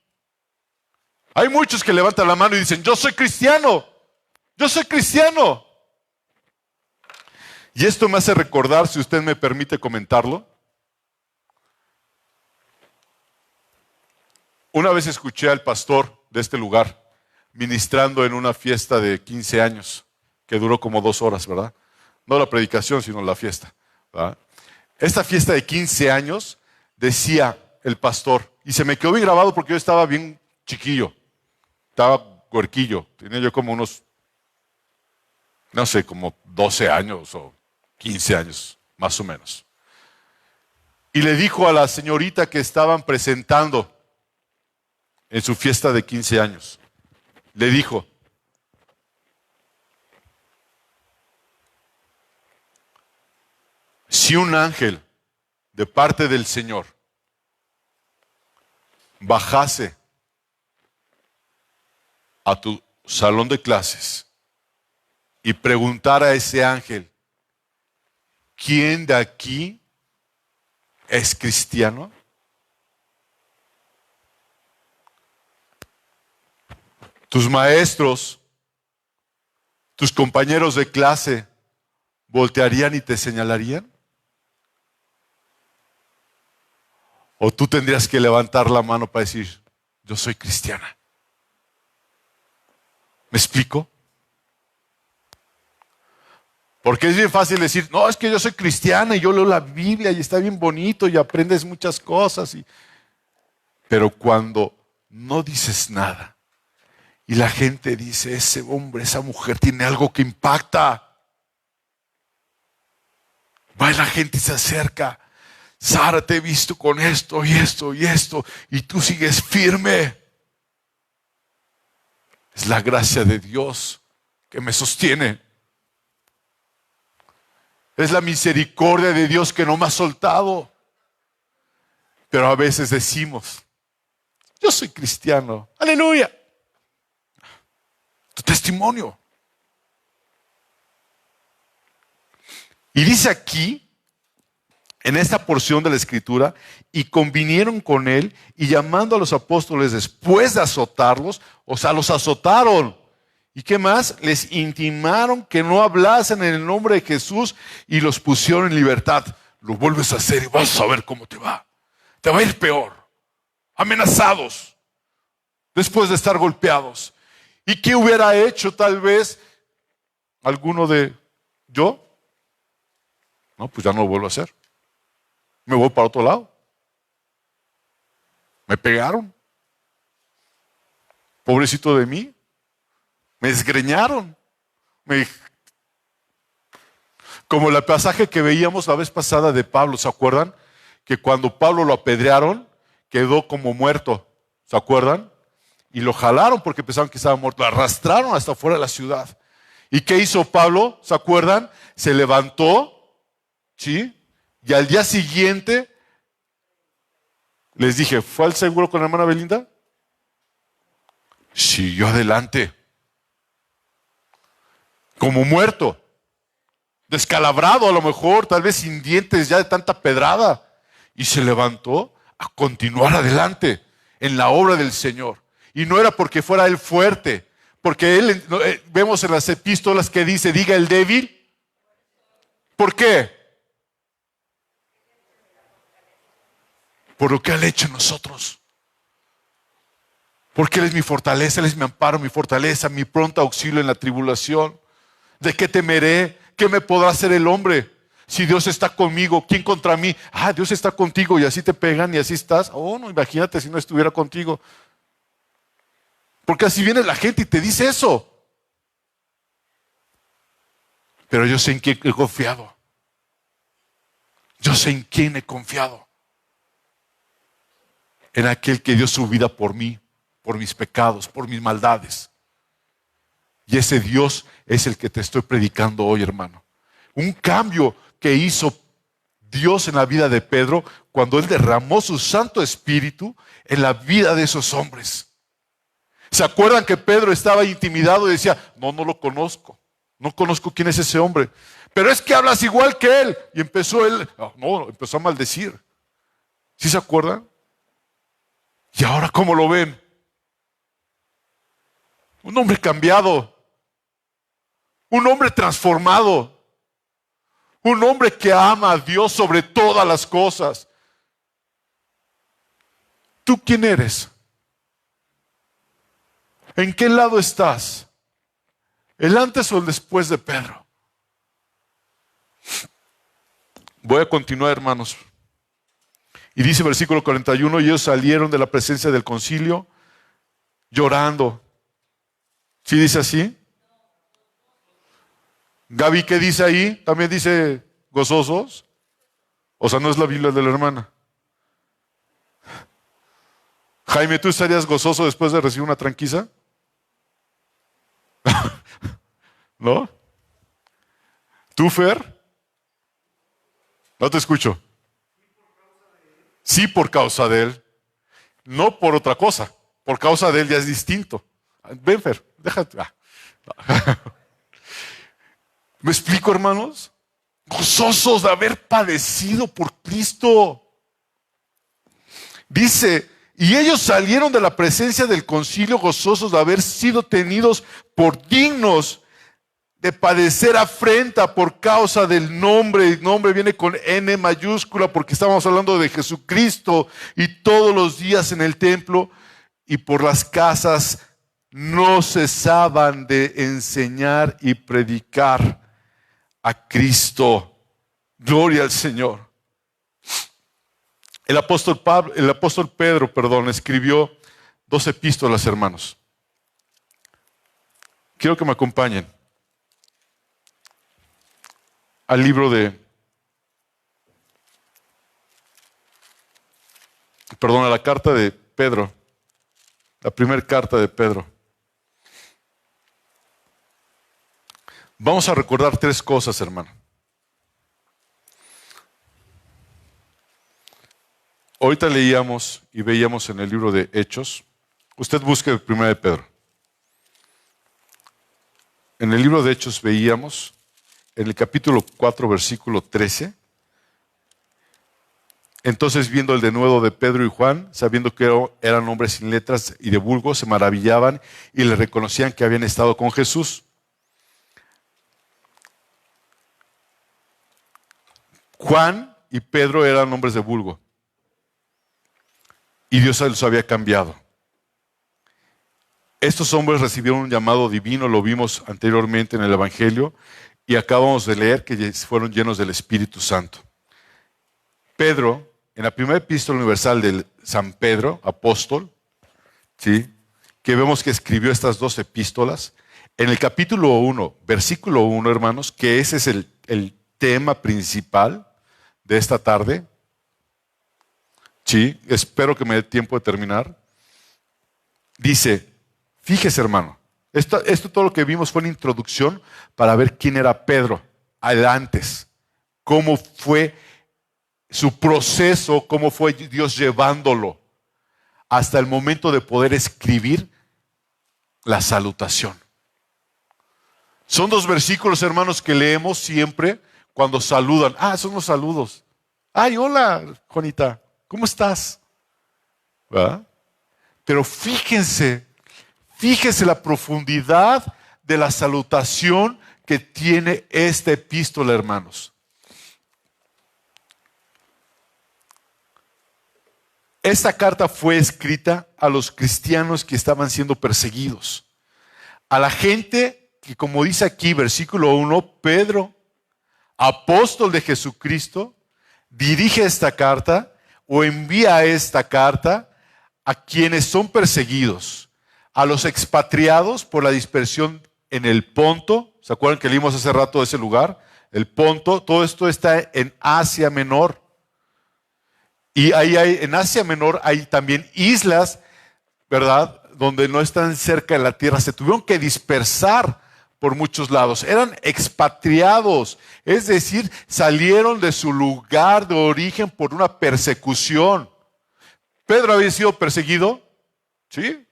Hay muchos que levantan la mano y dicen: yo soy cristiano. Yo soy cristiano. Y esto me hace recordar, si usted me permite comentarlo. Una vez escuché al pastor de este lugar ministrando en una fiesta de 15 años, que duró como 2 horas, ¿verdad? No la predicación, sino la fiesta, ¿verdad? Esta fiesta de 15 años, decía el pastor, y se me quedó bien grabado porque yo estaba bien chiquillo, estaba huerquillo, tenía yo como unos, no sé, como 12 años o 15 años, más o menos. Y le dijo a la señorita que estaban presentando en su fiesta de 15 años, le dijo: si un ángel de parte del Señor bajase a tu salón de clases y preguntara a ese ángel: ¿quién de aquí es cristiano? Tus maestros, tus compañeros de clase, ¿voltearían y te señalarían? ¿O tú tendrías que levantar la mano para decir: yo soy cristiana? ¿Me explico? Porque es bien fácil decir: no, es que yo soy cristiana y yo leo la Biblia y está bien bonito y aprendes muchas cosas. Pero cuando no dices nada y la gente dice: ese hombre, esa mujer tiene algo que impacta. Va la gente y se acerca: Sara, te he visto con esto y esto y esto, y tú sigues firme. Es la gracia de Dios que me sostiene. Es la misericordia de Dios que no me ha soltado. Pero a veces decimos: yo soy cristiano. Aleluya. Tu testimonio. Y dice aquí, en esta porción de la Escritura: y convinieron con él, y llamando a los apóstoles después de azotarlos, o sea, los azotaron. ¿Y qué más? Les intimaron que no hablasen en el nombre de Jesús y los pusieron en libertad. Lo vuelves a hacer y vas a ver cómo te va. Te va a ir peor. Amenazados, después de estar golpeados. ¿Y qué hubiera hecho tal vez alguno de yo? No, pues ya no lo vuelvo a hacer. Me voy para otro lado. Me pegaron. Pobrecito de mí. Me desgreñaron. Como el pasaje que veíamos la vez pasada de Pablo, ¿se acuerdan? Que cuando Pablo lo apedrearon, quedó como muerto, ¿se acuerdan? Y lo jalaron porque pensaban que estaba muerto, lo arrastraron hasta fuera de la ciudad. ¿Y qué hizo Pablo? ¿Se acuerdan? Se levantó, ¿sí? Y al día siguiente, les dije, ¿fue al seguro con la hermana Belinda? Siguió adelante. Como muerto. Descalabrado a lo mejor, tal vez sin dientes ya de tanta pedrada. Y se levantó a continuar adelante en la obra del Señor. Y no era porque fuera él fuerte, porque él, vemos en las epístolas que dice, diga el débil. ¿Por qué? Por lo que él ha hecho en nosotros. Porque él es mi fortaleza, él es mi amparo, mi fortaleza, mi pronto auxilio en la tribulación. ¿De qué temeré? ¿Qué me podrá hacer el hombre? Si Dios está conmigo, ¿quién contra mí? Ah, Dios está contigo y así te pegan y así estás. Oh, no, imagínate si no estuviera contigo. Porque así viene la gente y te dice eso. Pero yo sé en quién he confiado. Yo sé en quién he confiado. En aquel que dio su vida por mí, por mis pecados, por mis maldades. Y ese Dios es el que te estoy predicando hoy, hermano. Un cambio que hizo Dios en la vida de Pedro cuando él derramó su Santo Espíritu en la vida de esos hombres. ¿Se acuerdan que Pedro estaba intimidado y decía, no lo conozco, no conozco quién es ese hombre? Pero es que hablas igual que él. Y empezó empezó a maldecir. ¿Sí se acuerdan? ¿Y ahora cómo lo ven? Un hombre cambiado, un hombre transformado, un hombre que ama a Dios sobre todas las cosas. ¿Tú quién eres? ¿En qué lado estás? ¿El antes o el después de Pedro? Voy a continuar, hermanos. Y dice versículo 41, y ellos salieron de la presencia del concilio llorando. ¿Sí dice así? Gaby, ¿qué dice ahí? ¿También dice gozosos? O sea, no es la Biblia de la hermana. Jaime, ¿tú estarías gozoso después de recibir una tranquiza? ¿No? ¿Tú, Fer? No te escucho. Sí, por causa de él. No por otra cosa. Por causa de él ya es distinto. Ven, Fer, déjate. ¿Me explico, hermanos? Gozosos de haber padecido por Cristo. Dice, y ellos salieron de la presencia del concilio gozosos de haber sido tenidos por dignos de padecer afrenta por causa del nombre. El nombre viene con N mayúscula porque estamos hablando de Jesucristo, y todos los días en el templo y por las casas no cesaban de enseñar y predicar a Cristo. Gloria al Señor. El apóstol Pedro, escribió 2 epístolas, hermanos. Quiero que me acompañen al libro a la carta de Pedro, la primera carta de Pedro. Vamos a recordar 3 cosas, hermano. Ahorita leíamos y veíamos en el libro de Hechos. Usted busque el 1 de Pedro. En el libro de Hechos veíamos, en el capítulo 4, versículo 13. Entonces, viendo el denuedo de Pedro y Juan, sabiendo que eran hombres sin letras y de vulgo, se maravillaban y le reconocían que habían estado con Jesús. Juan y Pedro eran hombres de vulgo. Y Dios los había cambiado. Estos hombres recibieron un llamado divino, lo vimos anteriormente en el Evangelio, y acabamos de leer que fueron llenos del Espíritu Santo. Pedro, en la primera epístola universal de San Pedro, apóstol, ¿sí?, que vemos que escribió estas 2 epístolas, en el capítulo 1, versículo 1, hermanos, que ese es el tema principal de esta tarde. Sí, espero que me dé tiempo de terminar. Dice, fíjese hermano, esto todo lo que vimos fue una introducción para ver quién era Pedro antes, cómo fue su proceso, cómo fue Dios llevándolo hasta el momento de poder escribir la salutación. Son 2 versículos, hermanos, que leemos siempre cuando saludan. Son los saludos. Ay, hola, Juanita, ¿cómo estás? ¿Verdad? Pero fíjense la profundidad de la salutación que tiene esta epístola, hermanos. Esta carta fue escrita a los cristianos que estaban siendo perseguidos. A la gente que, como dice aquí, versículo 1, Pedro, apóstol de Jesucristo, dirige esta carta o envía esta carta a quienes son perseguidos, a los expatriados por la dispersión en el Ponto. ¿Se acuerdan que leímos hace rato de ese lugar? El Ponto, todo esto está en Asia Menor. Y en Asia Menor hay también islas, ¿verdad?, donde no están cerca de la tierra. Se tuvieron que dispersar por muchos lados. Eran expatriados, es decir, salieron de su lugar de origen por una persecución. ¿Pedro había sido perseguido? ¿Sí?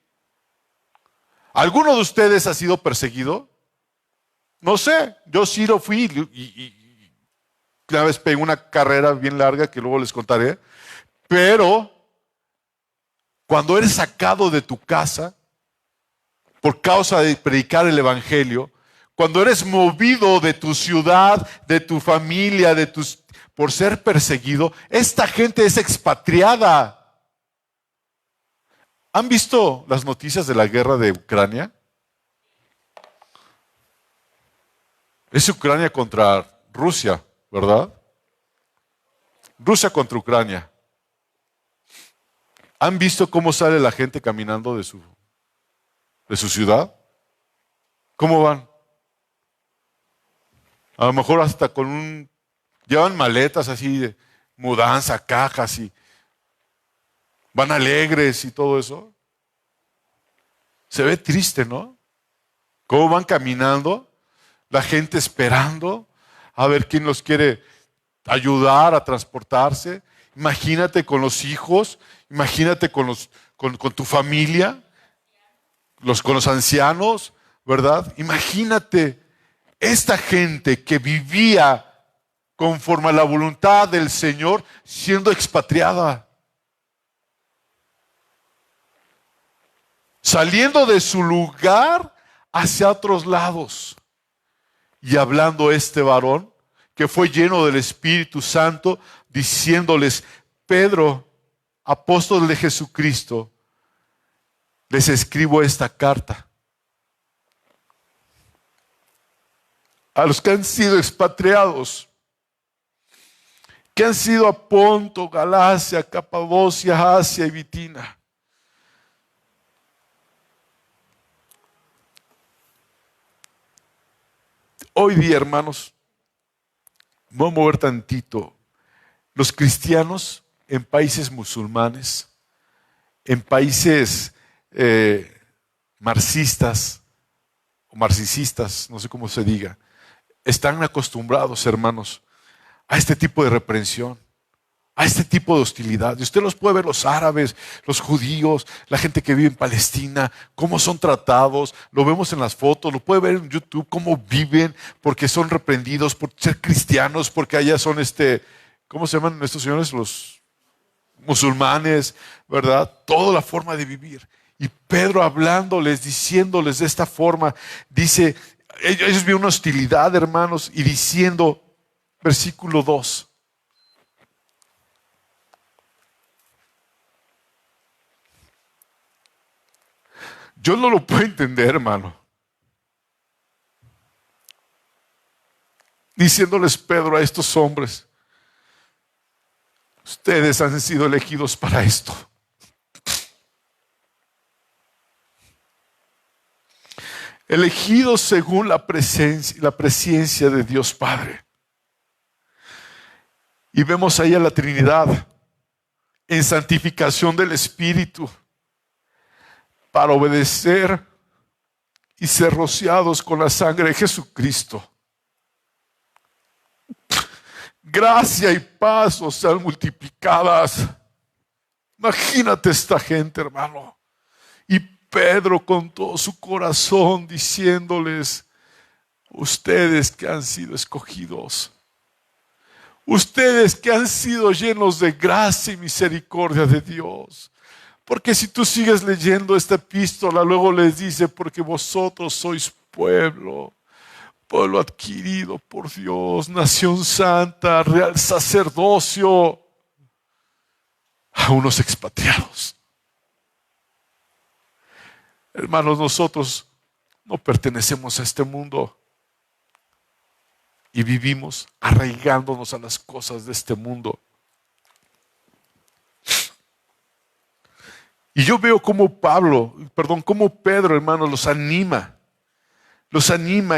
¿Alguno de ustedes ha sido perseguido? No sé, yo sí lo fui y una vez pegué una carrera bien larga que luego les contaré. Pero cuando eres sacado de tu casa por causa de predicar el evangelio, cuando eres movido de tu ciudad, de tu familia, por ser perseguido, esta gente es expatriada. ¿Han visto las noticias de la guerra de Ucrania? Es Ucrania contra Rusia, ¿verdad? Rusia contra Ucrania. ¿Han visto cómo sale la gente caminando de su ciudad? ¿Cómo van? A lo mejor hasta llevan maletas así de mudanza, cajas y van alegres y todo eso. Se ve triste, ¿no? Cómo van caminando, la gente esperando a ver quién los quiere ayudar a transportarse. Imagínate con los hijos, imagínate con tu familia, con los ancianos, ¿verdad? Imagínate esta gente que vivía conforme a la voluntad del Señor siendo expatriada. Saliendo de su lugar hacia otros lados. Y hablando este varón que fue lleno del Espíritu Santo, diciéndoles, Pedro, apóstol de Jesucristo, les escribo esta carta. A los que han sido expatriados, que han sido a Ponto, Galacia, Capadocia, Asia y Bitina. Hoy día, hermanos, voy a mover tantito. Los cristianos en países musulmanes, en países marxistas o marxistas, no sé cómo se diga, están acostumbrados, hermanos, a este tipo de reprensión, a este tipo de hostilidad. Y usted los puede ver, los árabes, los judíos, la gente que vive en Palestina, cómo son tratados, lo vemos en las fotos, lo puede ver en YouTube, cómo viven, porque son reprendidos por ser cristianos, porque allá son ¿cómo se llaman estos señores? Los musulmanes, ¿verdad? Toda la forma de vivir. Y Pedro hablándoles, diciéndoles de esta forma, dice, ellos vieron una hostilidad, hermanos, y diciendo, versículo 2, yo no lo puedo entender, hermano. Diciéndoles Pedro a estos hombres, ustedes han sido elegidos para esto. Elegidos según la presencia de Dios Padre. Y vemos ahí a la Trinidad en santificación del Espíritu para obedecer y ser rociados con la sangre de Jesucristo. Gracia y paz os sean multiplicadas. Imagínate esta gente, hermano. Y Pedro con todo su corazón diciéndoles: ustedes que han sido escogidos, ustedes que han sido llenos de gracia y misericordia de Dios. Porque si tú sigues leyendo esta epístola, luego les dice: porque vosotros sois pueblo adquirido por Dios, nación santa, real sacerdocio, a unos expatriados. Hermanos, nosotros no pertenecemos a este mundo y vivimos arraigándonos a las cosas de este mundo. Y yo veo cómo cómo Pedro, hermanos, los anima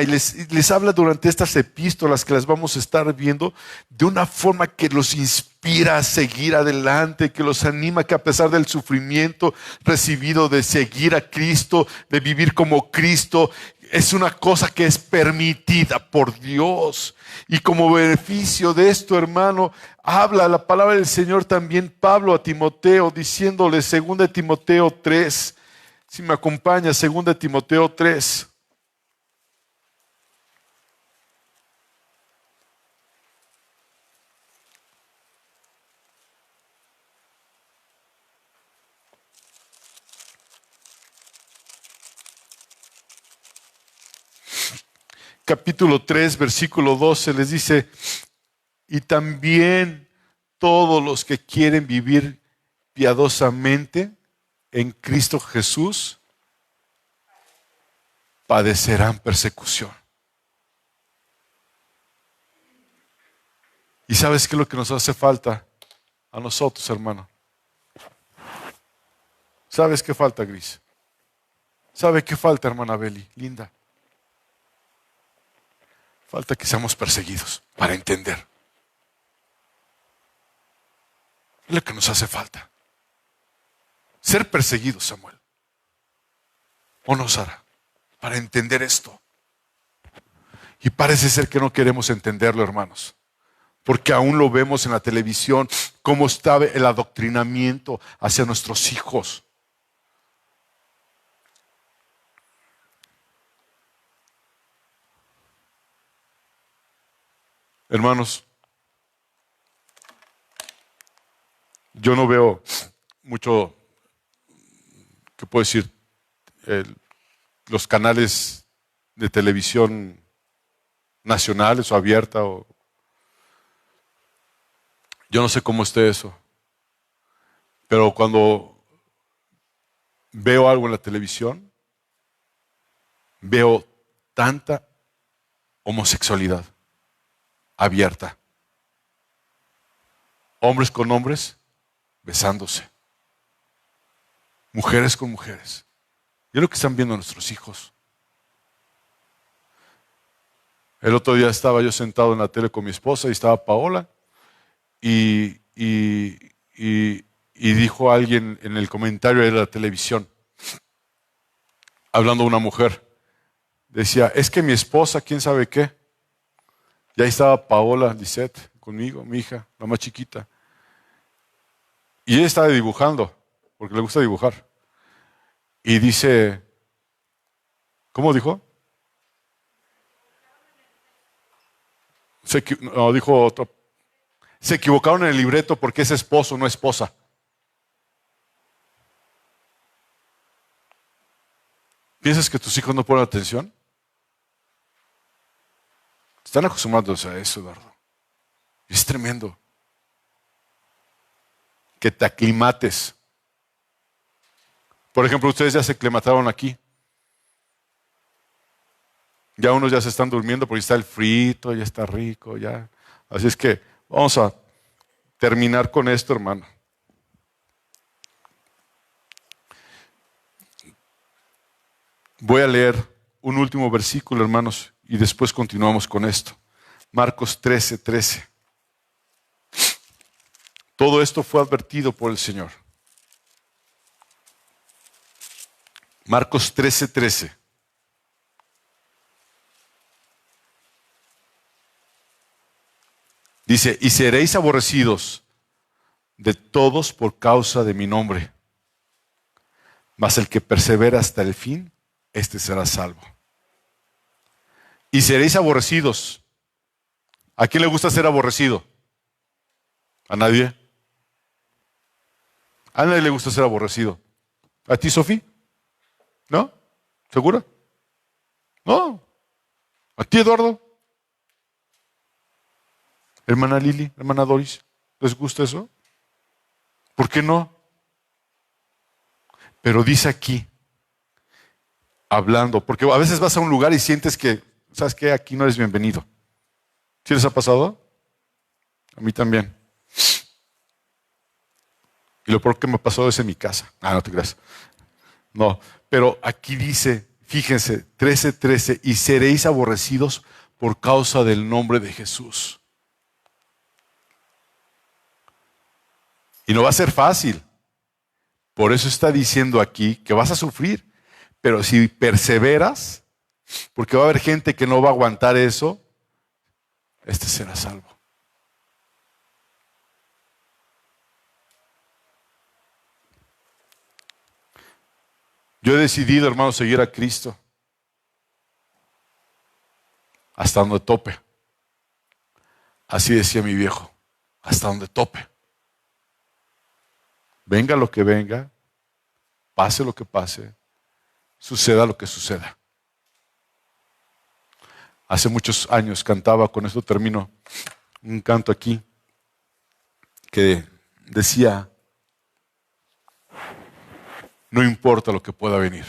y les habla durante estas epístolas que las vamos a estar viendo de una forma que los inspira a seguir adelante, que los anima que a pesar del sufrimiento recibido de seguir a Cristo, de vivir como Cristo, es una cosa que es permitida por Dios. Y como beneficio de esto, hermano, habla la palabra del Señor también Pablo a Timoteo, diciéndole, 2 Timoteo 3, si me acompaña, 2 Timoteo 3. Capítulo 3, versículo 12, les dice: y también todos los que quieren vivir piadosamente en Cristo Jesús padecerán persecución. ¿Y sabes qué es lo que nos hace falta a nosotros, hermano? ¿Sabes qué falta, Gris? ¿Sabe qué falta, hermana Beli? Linda. Falta que seamos perseguidos para entender. Es lo que nos hace falta. Ser perseguidos, Samuel. ¿O no, Sara? Para entender esto. Y parece ser que no queremos entenderlo, hermanos. Porque aún lo vemos en la televisión, cómo está el adoctrinamiento hacia nuestros hijos. Hermanos, yo no veo mucho, ¿qué puedo decir? Los canales de televisión nacionales o abierta. Yo no sé cómo esté eso. Pero cuando veo algo en la televisión, veo tanta homosexualidad abierta. Hombres con hombres besándose. Mujeres con mujeres. Y es lo que están viendo nuestros hijos. El otro día estaba yo sentado en la tele con mi esposa y estaba Paola y dijo alguien en el comentario de la televisión, hablando a una mujer, decía: es que mi esposa, quién sabe qué. Y ahí estaba Paola Lisette conmigo, mi hija, la más chiquita. Y ella estaba dibujando, porque le gusta dibujar. Y dice, ¿cómo dijo? No, dijo otro. Se equivocaron en el libreto porque es esposo, no esposa. ¿Piensas que tus hijos no ponen atención? Están acostumbrándose a eso, Eduardo. Es tremendo. Que te aclimates. Por ejemplo, ustedes ya se aclimataron aquí. Ya unos ya se están durmiendo porque está el frito, ya está rico, ya. Así es que vamos a terminar con esto, hermano. Voy a leer un último versículo, hermanos, y después continuamos con esto. Marcos 13:13. Todo esto fue advertido por el Señor. Marcos 13:13. Dice, y seréis aborrecidos de todos por causa de mi nombre. Mas el que persevera hasta el fin, éste será salvo. Y seréis aborrecidos. ¿A quién le gusta ser aborrecido? ¿A nadie? ¿A nadie le gusta ser aborrecido? ¿A ti, Sofía? ¿No? ¿Segura? No. ¿A ti, Eduardo? Hermana Lili, hermana Doris, ¿les gusta eso? ¿Por qué no? Pero dice aquí, hablando, porque a veces vas a un lugar y sientes que, ¿sabes qué? Aquí no eres bienvenido. ¿Sí les ha pasado? A mí también. Y lo peor que me pasó es en mi casa. No te creas. No, pero aquí dice, fíjense, 13:13, y seréis aborrecidos por causa del nombre de Jesús. Y no va a ser fácil. Por eso está diciendo aquí que vas a sufrir. Pero si perseveras, porque va a haber gente que no va a aguantar eso, este será salvo. Yo he decidido, hermano, seguir a Cristo hasta donde tope. Así decía mi viejo, hasta donde tope. Venga lo que venga, pase lo que pase, suceda lo que suceda. Hace muchos años cantaba, con esto termino, un canto aquí que decía, no importa lo que pueda venir.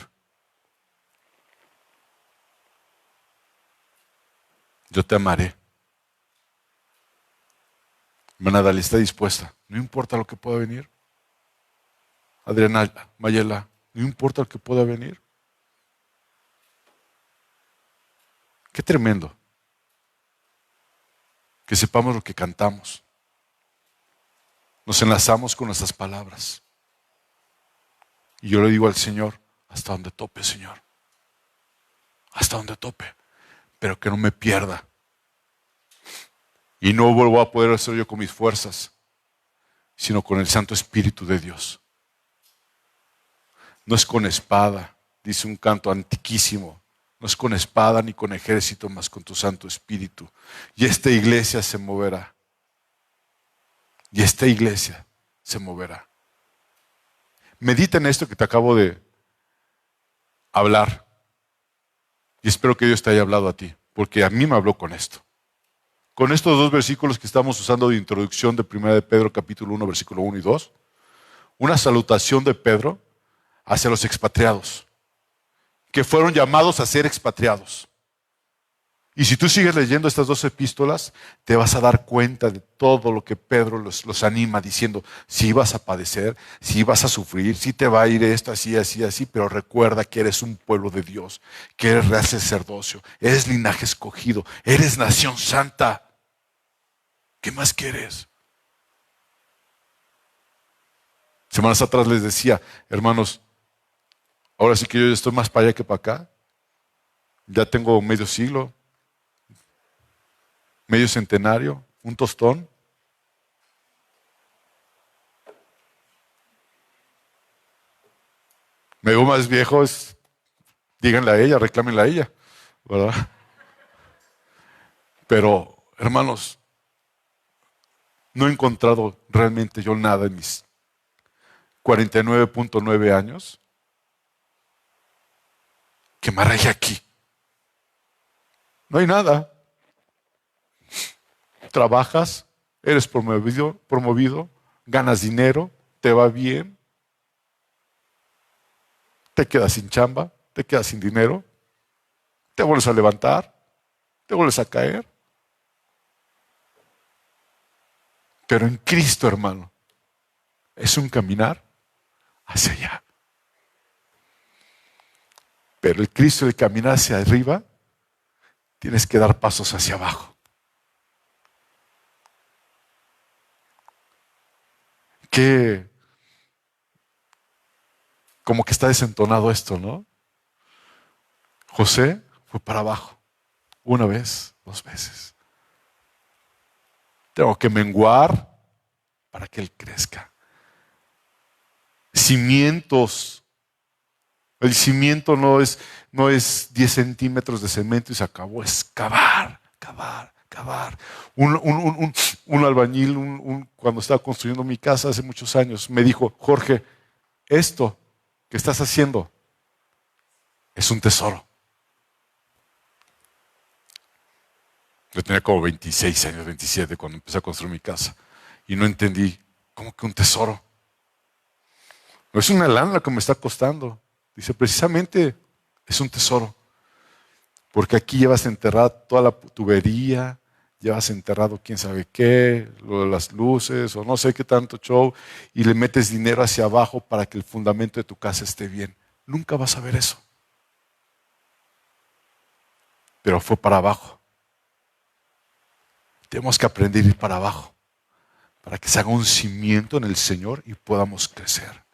Yo te amaré. Hermana Dali, ¿está dispuesta? No importa lo que pueda venir. Adriana Mayela, no importa lo que pueda venir. Qué tremendo que sepamos lo que cantamos. Nos enlazamos con nuestras palabras. Y yo le digo al Señor, hasta donde tope, Señor. Hasta donde tope. Pero que no me pierda. Y no vuelvo a poder hacer yo con mis fuerzas, sino con el Santo Espíritu de Dios. No es con espada, dice un canto antiquísimo. No es con espada ni con ejército, mas con tu Santo Espíritu. Y esta iglesia se moverá. Y esta iglesia se moverá. Medita en esto que te acabo de hablar. Y espero que Dios te haya hablado a ti, porque a mí me habló con esto. Con estos dos versículos que estamos usando de introducción de 1 de Pedro capítulo 1, versículo 1 y 2. Una salutación de Pedro hacia los expatriados, que fueron llamados a ser expatriados. Y si tú sigues leyendo estas dos epístolas, te vas a dar cuenta de todo lo que Pedro los anima diciendo, si vas a padecer, si vas a sufrir, si te va a ir esto, así, así, así, pero recuerda que eres un pueblo de Dios, que eres real sacerdocio, eres linaje escogido, eres nación santa. ¿Qué más quieres? Semanas atrás les decía, hermanos, ahora sí que yo estoy más para allá que para acá. Ya tengo medio siglo. Medio centenario, un tostón. Me veo más viejo, díganle a ella, reclámenle a ella, ¿verdad? Pero, hermanos, no he encontrado realmente yo nada en mis 49.9 años que me arraigue aquí. No hay nada. Trabajas, eres promovido, ganas dinero, te va bien, te quedas sin chamba, te quedas sin dinero, te vuelves a levantar, te vuelves a caer. Pero en Cristo, hermano, es un caminar hacia allá. Pero el Cristo de caminar hacia arriba, tienes que dar pasos hacia abajo. qué, como que está desentonado esto, ¿no? José fue para abajo, una vez, dos veces. Tengo que menguar para que él crezca. Cimientos. El cimiento no es 10 centímetros de cemento y se acabó, es cavar, cavar, cavar. Un albañil, cuando estaba construyendo mi casa hace muchos años, me dijo: Jorge, esto que estás haciendo es un tesoro. Yo tenía como 26 años, 27 cuando empecé a construir mi casa y no entendí, ¿cómo que un tesoro? No es una lana lo que me está costando. Dice, precisamente es un tesoro. Porque aquí llevas enterrada toda la tubería, llevas enterrado quién sabe qué, lo de las luces o no sé qué tanto show, y le metes dinero hacia abajo para que el fundamento de tu casa esté bien. Nunca vas a ver eso. Pero fue para abajo. Tenemos que aprender a ir para abajo, para que se haga un cimiento en el Señor y podamos crecer.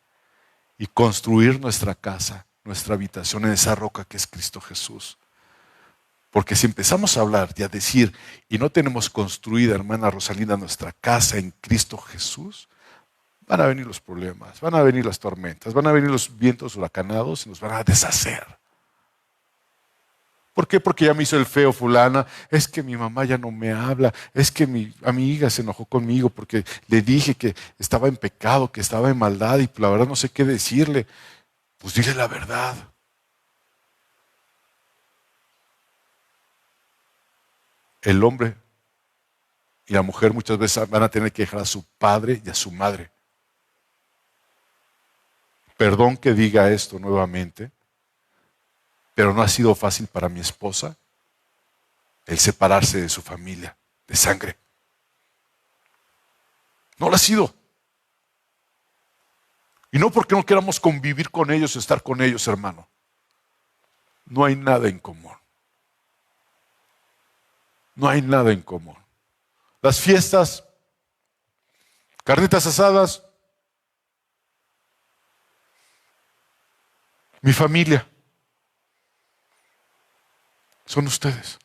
Y construir nuestra casa, nuestra habitación en esa roca que es Cristo Jesús. Porque si empezamos a hablar y a decir, y no tenemos construida, hermana Rosalinda, nuestra casa en Cristo Jesús, van a venir los problemas, van a venir las tormentas, van a venir los vientos huracanados y nos van a deshacer. ¿Por qué? Porque ya me hizo el feo fulana, es que mi mamá ya no me habla, es que mi amiga se enojó conmigo porque le dije que estaba en pecado, que estaba en maldad y la verdad no sé qué decirle. Pues dile la verdad. El hombre y la mujer muchas veces van a tener que dejar a su padre y a su madre. Perdón que diga esto nuevamente, pero no ha sido fácil para mi esposa el separarse de su familia, de sangre. No lo ha sido. Y no porque no queramos convivir con ellos o estar con ellos, hermano. No hay nada en común. No hay nada en común. Las fiestas, carnitas asadas, mi familia, son ustedes.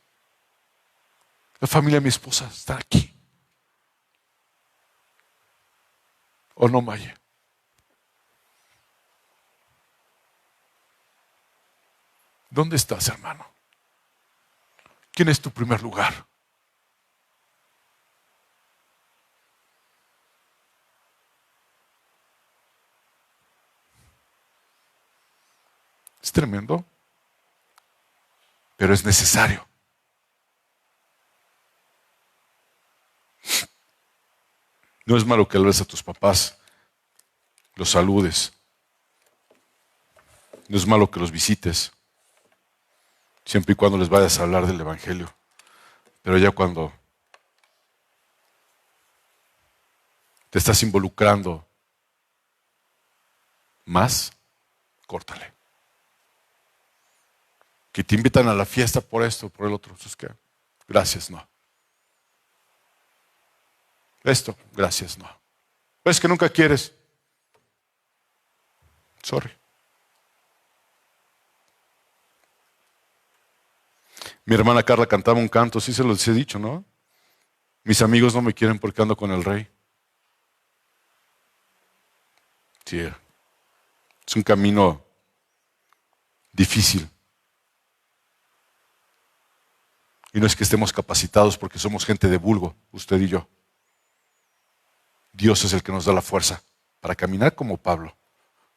La familia de mi esposa está aquí. ¿O no, Maye? ¿Dónde estás, hermano? ¿Quién es tu primer lugar? Es tremendo, pero es necesario. No es malo que le des a tus papás, los saludes. No es malo que los visites, siempre y cuando les vayas a hablar del Evangelio. Pero ya cuando te estás involucrando más, córtale. Que te invitan a la fiesta por esto, por el otro. Es que, gracias, no. Esto, gracias, no. ¿Ves que nunca quieres? Sorry. Mi hermana Carla cantaba un canto, sí se los he dicho, ¿no? Mis amigos no me quieren porque ando con el rey. Sí, es un camino difícil. Y no es que estemos capacitados porque somos gente de vulgo, usted y yo. Dios es el que nos da la fuerza para caminar como Pablo,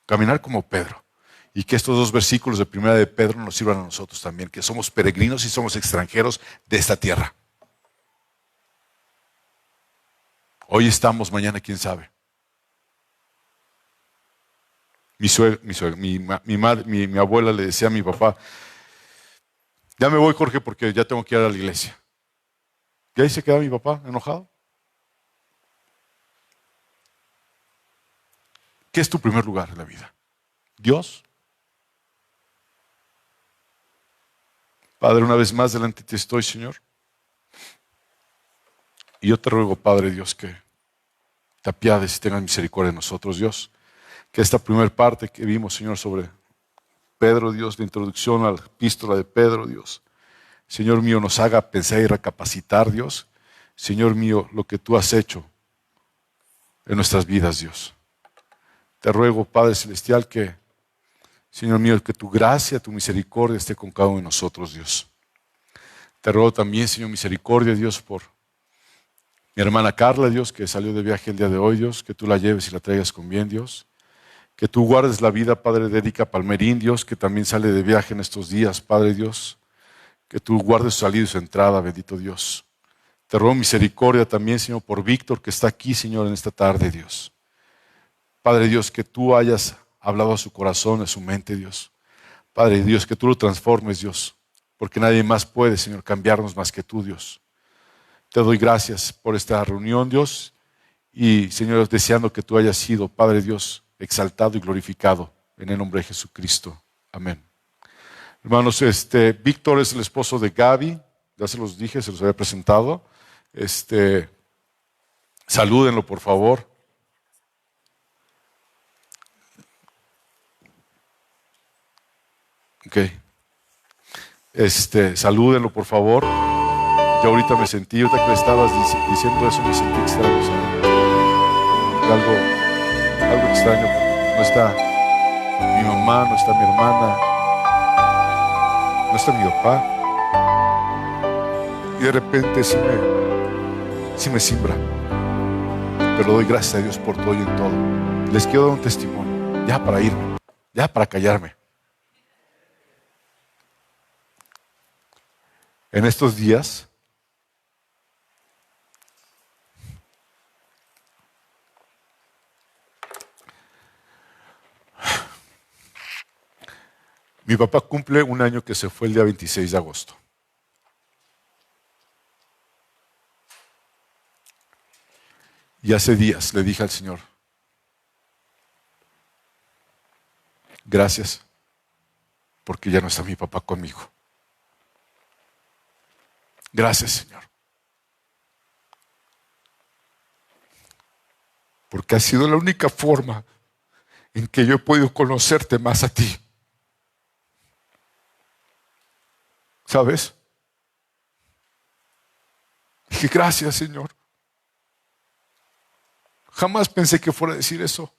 caminar como Pedro. Y que estos dos versículos de primera de Pedro nos sirvan a nosotros también, que somos peregrinos y somos extranjeros de esta tierra. Hoy estamos, mañana quién sabe. Mi abuela le decía a mi papá, ya me voy, Jorge, porque ya tengo que ir a la iglesia. Y ahí se queda mi papá enojado. ¿Qué es tu primer lugar en la vida? ¿Dios? Padre, una vez más delante de ti estoy, Señor. Y yo te ruego, Padre Dios, que te apiades y tengas misericordia de nosotros, Dios. Que esta primera parte que vimos, Señor, sobre Pedro, Dios, la introducción a la epístola de Pedro, Dios, Señor mío, nos haga pensar y recapacitar, Dios, Señor mío, lo que tú has hecho en nuestras vidas, Dios. Te ruego, Padre Celestial, que, Señor mío, que tu gracia, tu misericordia esté con cada uno de nosotros, Dios. Te ruego también, Señor, misericordia, Dios, por mi hermana Carla, Dios, que salió de viaje el día de hoy, Dios, que tú la lleves y la traigas con bien, Dios. Que tú guardes la vida, Padre, de Erika Palmerín, Dios, que también sale de viaje en estos días, Padre Dios. Que tú guardes su salida y su entrada, bendito Dios. Te ruego misericordia también, Señor, por Víctor, que está aquí, Señor, en esta tarde, Dios. Padre Dios, que tú hayas hablado a su corazón, a su mente, Dios. Padre Dios, que tú lo transformes, Dios, porque nadie más puede, Señor, cambiarnos más que tú, Dios. Te doy gracias por esta reunión, Dios, y, Señor, deseando que tú hayas sido, Padre Dios, exaltado y glorificado en el nombre de Jesucristo. Amén. Hermanos, Víctor es el esposo de Gaby, ya se los dije, se los había presentado. Salúdenlo, por favor. Ok. Salúdenlo, por favor. Yo ahorita me sentí, ahorita que le estabas diciendo eso, me sentí extraño, ¿sabes? Algo extraño, porque no está mi mamá, no está mi hermana, no está mi papá. Y de repente sí me simbra. Pero doy gracias a Dios por todo y en todo. Les quiero dar un testimonio, ya para irme, ya para callarme. En estos días, mi papá cumple un año que se fue el día 26 de agosto. Y hace días le dije al Señor, gracias, porque ya no está mi papá conmigo. Gracias, Señor. Porque ha sido la única forma en que yo he podido conocerte más a ti. ¿Sabes? Dije, gracias, Señor. Jamás pensé que fuera a decir eso.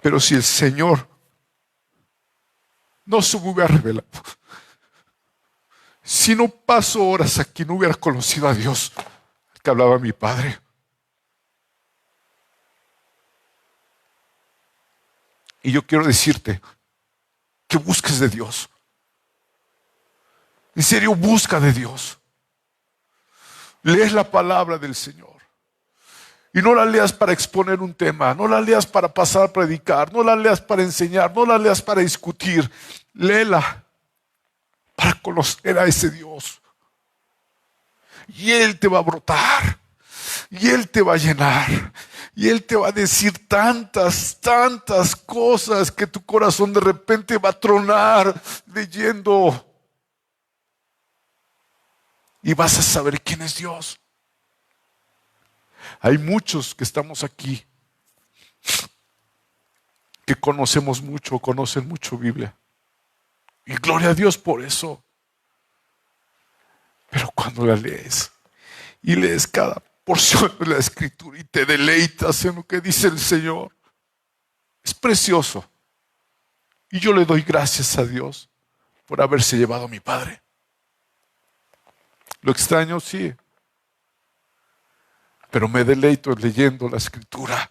Pero si el Señor no se me hubiera revelado, si no paso horas aquí, no hubiera conocido a Dios, que hablaba mi Padre. Y yo quiero decirte que busques de Dios. En serio, busca de Dios. Lees la palabra del Señor. Y no la leas para exponer un tema, no la leas para pasar a predicar, no la leas para enseñar, no la leas para discutir. Léela para conocer a ese Dios. Y Él te va a brotar. Y Él te va a llenar. Y Él te va a decir tantas cosas que tu corazón de repente va a tronar leyendo. Y vas a saber quién es Dios. Hay muchos que estamos aquí que conocemos mucho, conocen mucho Biblia. Y gloria a Dios por eso. Pero cuando la lees y lees cada porción de la Escritura y te deleitas en lo que dice el Señor, es precioso. Y yo le doy gracias a Dios por haberse llevado a mi padre. Lo extraño, sí. Pero me deleito leyendo la Escritura.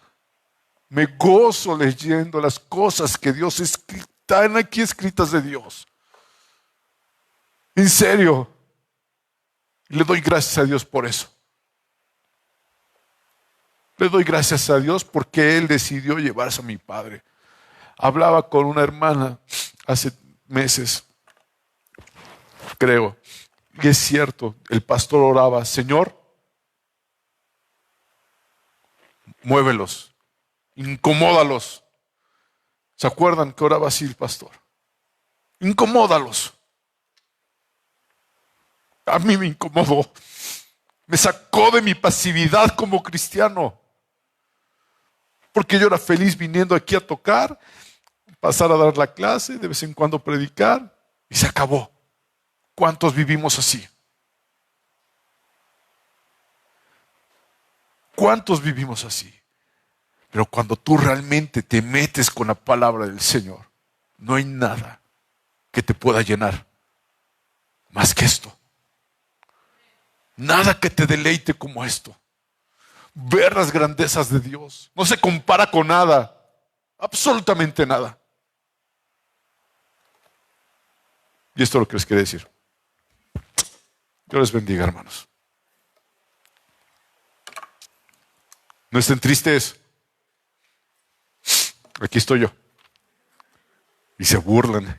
Me gozo leyendo las cosas que Dios están aquí escritas de Dios. En serio. Le doy gracias a Dios por eso. Le doy gracias a Dios porque Él decidió llevarse a mi padre. Hablaba con una hermana hace meses, creo. Y es cierto, el pastor oraba, Señor, muévelos, incomódalos. ¿Se acuerdan que oraba así el pastor? Incomódalos. A mí me incomodó. Me sacó de mi pasividad como cristiano. Porque yo era feliz viniendo aquí a tocar, pasar a dar la clase, de vez en cuando predicar, y se acabó. ¿Cuántos vivimos así? ¿Cuántos vivimos así? Pero cuando tú realmente te metes con la palabra del Señor, no hay nada que te pueda llenar más que esto. Nada que te deleite como esto. Ver las grandezas de Dios. No se compara con nada. Absolutamente nada. Y esto es lo que les quería decir. Dios les bendiga, hermanos. No estén tristes. Aquí estoy yo. Y se burlan.